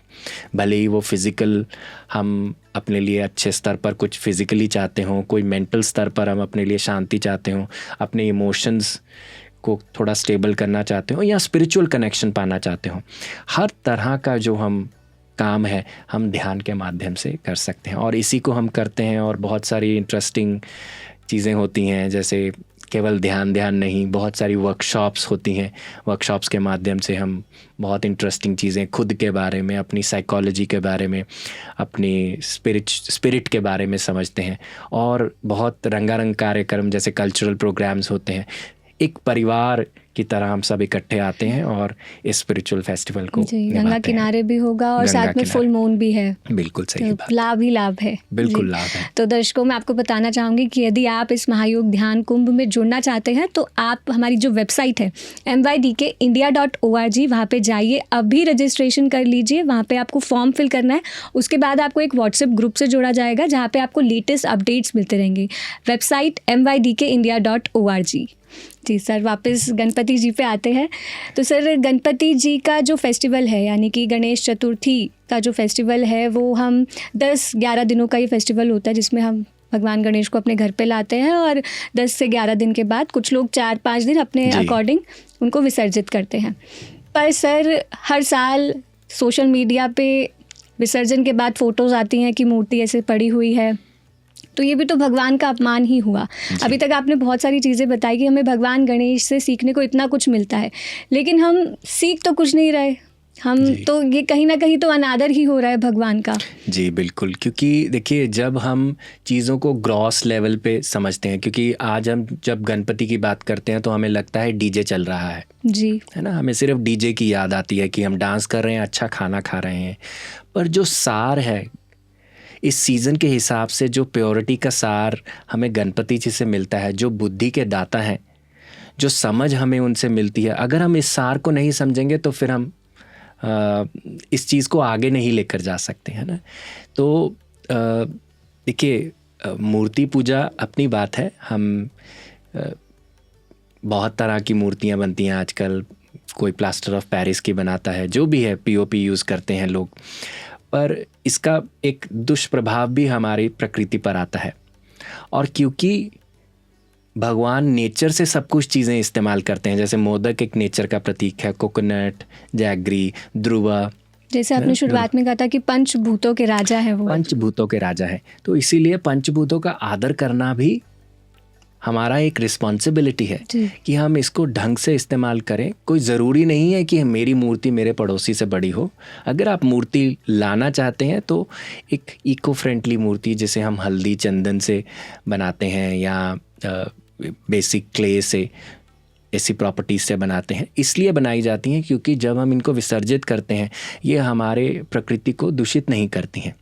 भले ही वो फिज़िकल हम अपने लिए अच्छे स्तर पर कुछ फिज़िकली चाहते हों, कोई मेंटल स्तर पर हम अपने लिए शांति चाहते हों, अपने इमोशंस को थोड़ा स्टेबल करना चाहते हो या स्पिरिचुअल कनेक्शन पाना चाहते हो, हर तरह का जो हम काम है हम ध्यान के माध्यम से कर सकते हैं और इसी को हम करते हैं। और बहुत सारी इंटरेस्टिंग चीज़ें होती हैं, जैसे केवल ध्यान नहीं, बहुत सारी वर्कशॉप्स होती हैं। वर्कशॉप्स के माध्यम से हम बहुत इंटरेस्टिंग चीज़ें खुद के बारे में, अपनी साइकोलॉजी के बारे में, अपनी स्पिरिट के बारे में समझते हैं। और बहुत रंगारंग कार्यक्रम जैसे कल्चरल प्रोग्राम्स होते हैं। एक परिवार की तरह हम सब इकट्ठे आते हैं और इस स्पिरिचुअल फेस्टिवल को जी, गंगा किनारे भी होगा और साथ में फुल मून भी है। बिल्कुल सही बात, लाभ ही लाभ है, बिल्कुल लाभ है। तो दर्शकों मैं आपको बताना चाहूँगी कि यदि आप इस महायोग ध्यान कुंभ में जुड़ना चाहते हैं तो आप हमारी जो वेबसाइट है mydkindia.org, वहाँ पे जाइए, अभी रजिस्ट्रेशन कर लीजिए। वहाँ पे आपको फॉर्म फिल करना है, उसके बाद आपको एक व्हाट्सएप ग्रुप से जोड़ा जाएगा जहाँ पे आपको लेटेस्ट अपडेट्स मिलते रहेंगे। Website mydkindia.org। जी सर, वापस गणपति जी पे आते हैं। तो सर, गणपति जी का जो फेस्टिवल है यानी कि गणेश चतुर्थी का जो फेस्टिवल है वो हम 10-11 दिनों का ये फेस्टिवल होता है जिसमें हम भगवान गणेश को अपने घर पे लाते हैं और 10 से 11 दिन के बाद कुछ लोग 4-5 दिन अपने अकॉर्डिंग उनको विसर्जित करते हैं। पर सर, हर साल सोशल मीडिया पे विसर्जन के बाद फ़ोटोज़ आती हैं कि मूर्ति ऐसे पड़ी हुई है, तो ये भी तो भगवान का अपमान ही हुआ। अभी तक आपने बहुत सारी चीज़ें बताई कि हमें भगवान गणेश से सीखने को इतना कुछ मिलता है, लेकिन हम सीख तो कुछ नहीं रहे। हम तो ये कहीं ना कहीं तो अनादर ही हो रहा है भगवान का। जी बिल्कुल, क्योंकि देखिए जब हम चीज़ों को ग्रॉस लेवल पे समझते हैं, क्योंकि आज हम जब गणपति की बात करते हैं तो हमें लगता है डीजे चल रहा है जी, है ना, हमें सिर्फ डीजे की याद आती है कि हम डांस कर रहे हैं, अच्छा खाना खा रहे हैं। पर जो सार है इस सीज़न के हिसाब से, जो प्योरिटी का सार हमें गणपति जी से मिलता है, जो बुद्धि के दाता हैं, जो समझ हमें उनसे मिलती है, अगर हम इस सार को नहीं समझेंगे तो फिर हम इस चीज़ को आगे नहीं लेकर जा सकते हैं ना। तो देखिए, मूर्ति पूजा अपनी बात है। हम बहुत तरह की मूर्तियाँ बनती हैं आजकल, कोई प्लास्टर ऑफ पेरिस की बनाता है, जो भी है पीओपी यूज़ करते हैं लोग। पर इसका एक दुष्प्रभाव भी हमारी प्रकृति पर आता है। और क्योंकि भगवान नेचर से सब कुछ चीज़ें इस्तेमाल करते हैं, जैसे मोदक एक नेचर का प्रतीक है, कोकोनट, जैगरी, ध्रुवा, जैसे आपने शुरुआत में कहा था कि पंचभूतों के राजा है, वो पंचभूतों के राजा है। तो इसीलिए पंचभूतों का आदर करना भी हमारा एक रिस्पॉन्सिबिलिटी है कि हम इसको ढंग से इस्तेमाल करें। कोई ज़रूरी नहीं है कि मेरी मूर्ति मेरे पड़ोसी से बड़ी हो। अगर आप मूर्ति लाना चाहते हैं तो एक इको फ्रेंडली मूर्ति, जिसे हम हल्दी चंदन से बनाते हैं या बेसिक क्ले से, ऐसी प्रॉपर्टीज से बनाते हैं, इसलिए बनाई जाती हैं क्योंकि जब हम इनको विसर्जित करते हैं ये हमारे प्रकृति को दूषित नहीं करती हैं।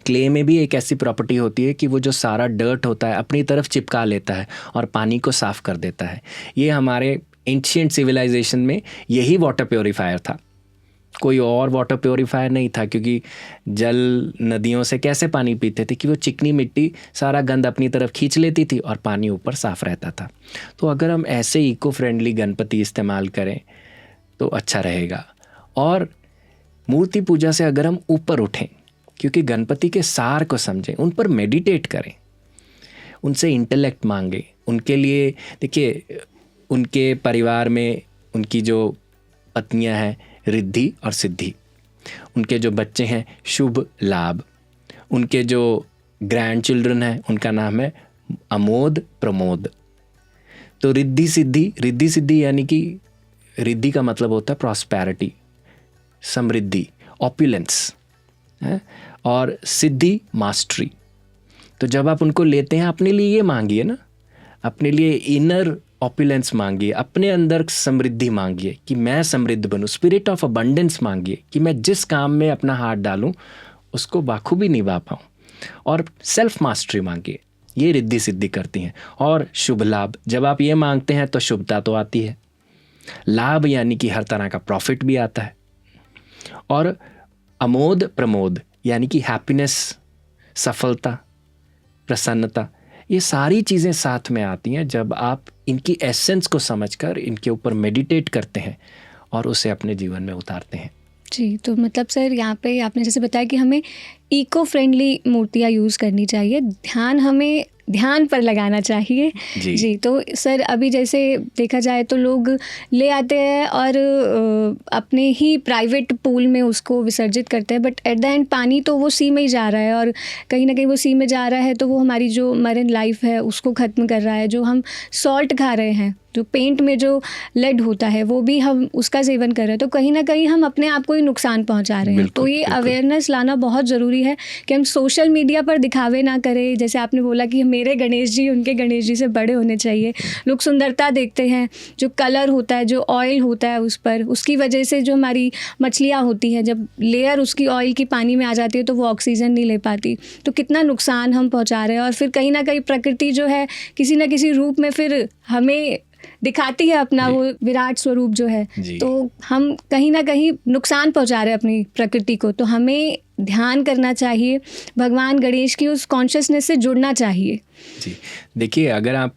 क्ले में भी एक ऐसी प्रॉपर्टी होती है कि वो जो सारा डर्ट होता है अपनी तरफ चिपका लेता है और पानी को साफ़ कर देता है। ये हमारे एंशिएंट सिविलाइजेशन में यही वाटर प्योरीफायर था, कोई और वाटर प्योरीफायर नहीं था, क्योंकि जल नदियों से कैसे पानी पीते थे कि वो चिकनी मिट्टी सारा गंद अपनी तरफ खींच लेती थी और पानी ऊपर साफ़ रहता था। तो अगर हम ऐसे इको फ्रेंडली गणपति इस्तेमाल करें तो अच्छा रहेगा। और मूर्ति पूजा से अगर हम ऊपर उठें, क्योंकि गणपति के सार को समझें, उन पर मेडिटेट करें, उनसे इंटेलेक्ट मांगे। उनके लिए देखिए, उनके परिवार में उनकी जो पत्नियां हैं रिद्धि और सिद्धि, उनके जो बच्चे हैं शुभ लाभ, उनके जो ग्रैंड चिल्ड्रन हैं उनका नाम है अमोद प्रमोद। तो रिद्धि सिद्धि यानी कि रिद्धि का मतलब होता है प्रॉस्पेरिटी, समृद्धि, ऑपुलेंस है, और सिद्धि मास्टरी। तो जब आप उनको लेते हैं अपने लिए ये मांगिए ना, अपने लिए इनर ऑपुलेंस मांगिए, अपने अंदर समृद्धि मांगिए कि मैं समृद्ध बनूं, स्पिरिट ऑफ अबंडेंस मांगिए कि मैं जिस काम में अपना हाथ डालूं उसको बाखूबी निभा पाऊं, और सेल्फ मास्टरी मांगिए, ये रिद्धि सिद्धि करती हैं। और शुभ लाभ, जब आप ये मांगते हैं तो शुभता तो आती है। लाभ यानी कि हर तरह का प्रॉफिट भी आता है। और अमोद प्रमोद यानी कि हैप्पीनेस, सफलता, प्रसन्नता, ये सारी चीज़ें साथ में आती हैं जब आप इनकी एसेंस को समझकर इनके ऊपर मेडिटेट करते हैं और उसे अपने जीवन में उतारते हैं। जी, तो मतलब सर यहाँ पे आपने जैसे बताया कि हमें इको फ्रेंडली मूर्तियाँ यूज़ करनी चाहिए, ध्यान हमें ध्यान पर लगाना चाहिए। जी, तो सर अभी जैसे देखा जाए तो लोग ले आते हैं और अपने ही प्राइवेट पूल में उसको विसर्जित करते हैं, बट एट द एंड पानी तो वो सी में ही जा रहा है, और कहीं ना कहीं वो सी में जा रहा है तो वो हमारी जो मरीन लाइफ है उसको ख़त्म कर रहा है। जो हम सॉल्ट खा रहे हैं, जो पेंट में जो लेड होता है, वो भी हम उसका सेवन कर रहे हैं, तो कहीं ना कहीं हम अपने आप को ही नुकसान पहुंचा रहे हैं। तो ये अवेयरनेस लाना बहुत ज़रूरी है कि हम सोशल मीडिया पर दिखावे ना करें। जैसे आपने बोला कि मेरे गणेश जी उनके गणेश जी से बड़े होने चाहिए। लोग सुंदरता देखते हैं, जो कलर होता है, जो ऑयल होता है उस पर, उसकी वजह से जो हमारी मछलियाँ होती हैं, जब लेयर उसकी ऑयल की पानी में आ जाती है तो वो ऑक्सीजन नहीं ले पाती, तो कितना नुकसान हम पहुँचा रहे हैं। और फिर कहीं ना कहीं प्रकृति जो है किसी न किसी रूप में फिर हमें दिखाती है अपना वो विराट स्वरूप जो है, तो हम कहीं ना कहीं नुकसान पहुंचा रहे हैं अपनी प्रकृति को। तो हमें ध्यान करना चाहिए, भगवान गणेश की उस कॉन्शियसनेस से जुड़ना चाहिए। जी, देखिए, अगर आप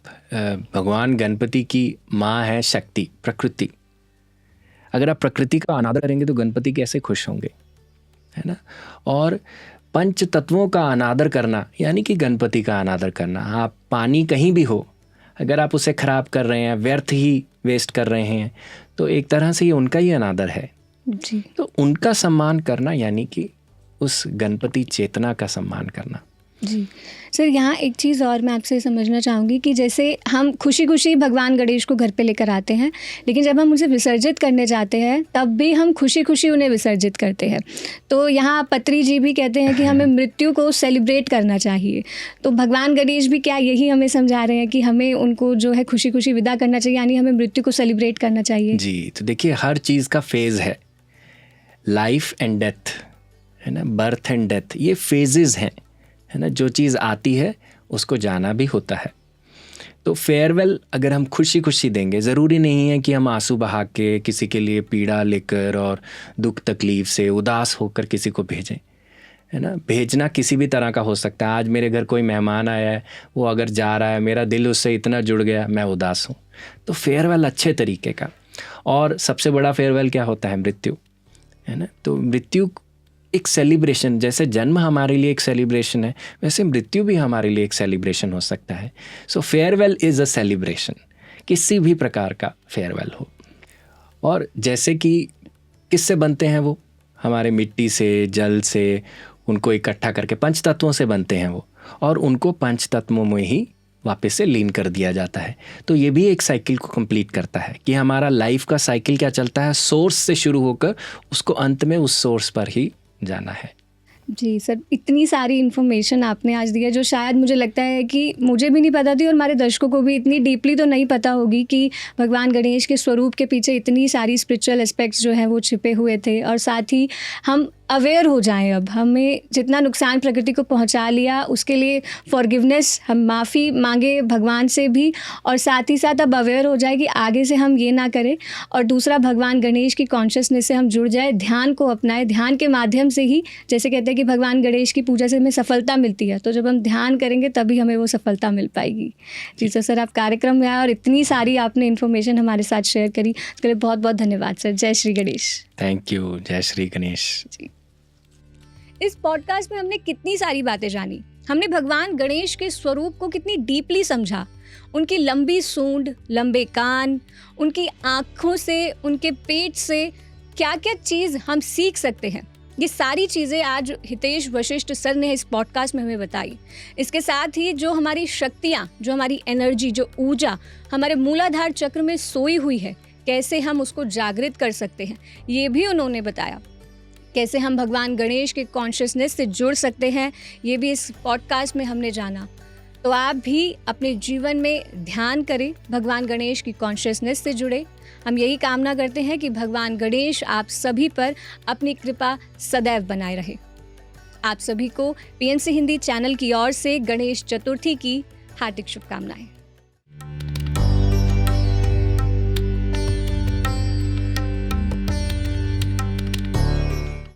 भगवान गणपति की माँ है शक्ति, प्रकृति, अगर आप प्रकृति का अनादर करेंगे तो गणपति कैसे खुश होंगे, है ना। और पंच तत्वों का अनादर करना यानी कि गणपति का अनादर करना। आप पानी कहीं भी हो, अगर आप उसे खराब कर रहे हैं, व्यर्थ ही वेस्ट कर रहे हैं, तो एक तरह से ये उनका ही अनादर है। जी, तो उनका सम्मान करना यानी कि उस गणपति चेतना का सम्मान करना। जी सर, यहाँ एक चीज़ और मैं आपसे समझना चाहूँगी कि जैसे हम खुशी खुशी भगवान गणेश को घर पे लेकर आते हैं, लेकिन जब हम उसे विसर्जित करने जाते हैं तब भी हम खुशी खुशी उन्हें विसर्जित करते हैं। तो यहाँ पत्री जी भी कहते हैं कि हमें मृत्यु को सेलिब्रेट करना चाहिए। तो भगवान गणेश भी क्या यही हमें समझा रहे हैं कि हमें उनको जो है खुशी खुशी विदा करना चाहिए, यानी हमें मृत्यु को सेलिब्रेट करना चाहिए? जी, तो देखिए, हर चीज़ का फेज़ है, लाइफ एंड डेथ, है ना, बर्थ एंड डेथ, ये फेजेज़ हैं, है ना। जो चीज़ आती है उसको जाना भी होता है। तो फेयरवेल अगर हम खुशी खुशी देंगे, ज़रूरी नहीं है कि हम आंसू बहा के किसी के लिए पीड़ा लेकर और दुख तकलीफ़ से उदास होकर किसी को भेजें, है ना। भेजना किसी भी तरह का हो सकता है। आज मेरे घर कोई मेहमान आया है, वो अगर जा रहा है, मेरा दिल उससे इतना जुड़ गया, मैं उदास हूँ, तो फेयरवेल अच्छे तरीके का। और सबसे बड़ा फेयरवेल क्या होता है? मृत्यु, है ना। तो मृत्यु एक सेलिब्रेशन, जैसे जन्म हमारे लिए एक सेलिब्रेशन है, वैसे मृत्यु भी हमारे लिए एक सेलिब्रेशन हो सकता है। सो फेयरवेल इज़ अ सेलिब्रेशन, किसी भी प्रकार का फेयरवेल हो। और जैसे कि किससे बनते हैं वो? हमारे मिट्टी से, जल से, उनको इकट्ठा करके पंच तत्वों से बनते हैं वो, और उनको पंच तत्वों में ही वापस से लीन कर दिया जाता है। तो ये भी एक साइकिल को कंप्लीट करता है कि हमारा लाइफ का साइकिल क्या चलता है, सोर्स से शुरू होकर उसको अंत में उस सोर्स पर ही जाना है। जी सर, इतनी सारी इन्फॉर्मेशन आपने आज दी है जो शायद मुझे लगता है कि मुझे भी नहीं पता थी, और हमारे दर्शकों को भी इतनी डीपली तो नहीं पता होगी कि भगवान गणेश के स्वरूप के पीछे इतनी सारी स्पिरिचुअल एस्पेक्ट्स जो हैं वो छिपे हुए थे। और साथ ही हम अवेयर हो जाएं, अब हमें जितना नुकसान प्रकृति को पहुंचा लिया उसके लिए फॉरगिवनेस, हम माफ़ी मांगे भगवान से भी, और साथ ही साथ अब अवेयर हो जाए कि आगे से हम ये ना करें। और दूसरा, भगवान गणेश की कॉन्शियसनेस से हम जुड़ जाए, ध्यान को अपनाएं। ध्यान के माध्यम से ही, जैसे कहते हैं कि भगवान गणेश की पूजा से हमें सफलता मिलती है, तो जब हम ध्यान करेंगे तभी हमें वो सफलता मिल पाएगी। जी तो सर, आप कार्यक्रम में आए और इतनी सारी आपने इन्फॉर्मेशन हमारे साथ शेयर करी, उसके लिए बहुत बहुत धन्यवाद सर। जय श्री गणेश। Thank you. जय श्री गणेश जी। इस पॉडकास्ट में हमने कितनी सारी बातें जानी, हमने भगवान गणेश के स्वरूप को कितनी डीपली समझा, उनकी लंबी सूंड, लंबे कान, उनकी आँखों से, उनके पेट से क्या क्या चीज़ हम सीख सकते हैं, ये सारी चीज़ें आज हितेश वशिष्ठ सर ने इस पॉडकास्ट में हमें बताई। इसके साथ ही जो हमारी शक्तियाँ, जो हमारी एनर्जी, जो ऊर्जा हमारे मूलाधार चक्र में सोई हुई है, कैसे हम उसको जागृत कर सकते हैं, ये भी उन्होंने बताया। कैसे हम भगवान गणेश के कॉन्शियसनेस से जुड़ सकते हैं, ये भी इस पॉडकास्ट में हमने जाना। तो आप भी अपने जीवन में ध्यान करें, भगवान गणेश की कॉन्शियसनेस से जुड़े। हम यही कामना करते हैं कि भगवान गणेश आप सभी पर अपनी कृपा सदैव बनाए रहे। आप सभी को पीएमसी हिंदी चैनल की ओर से गणेश चतुर्थी की हार्दिक शुभकामनाएं।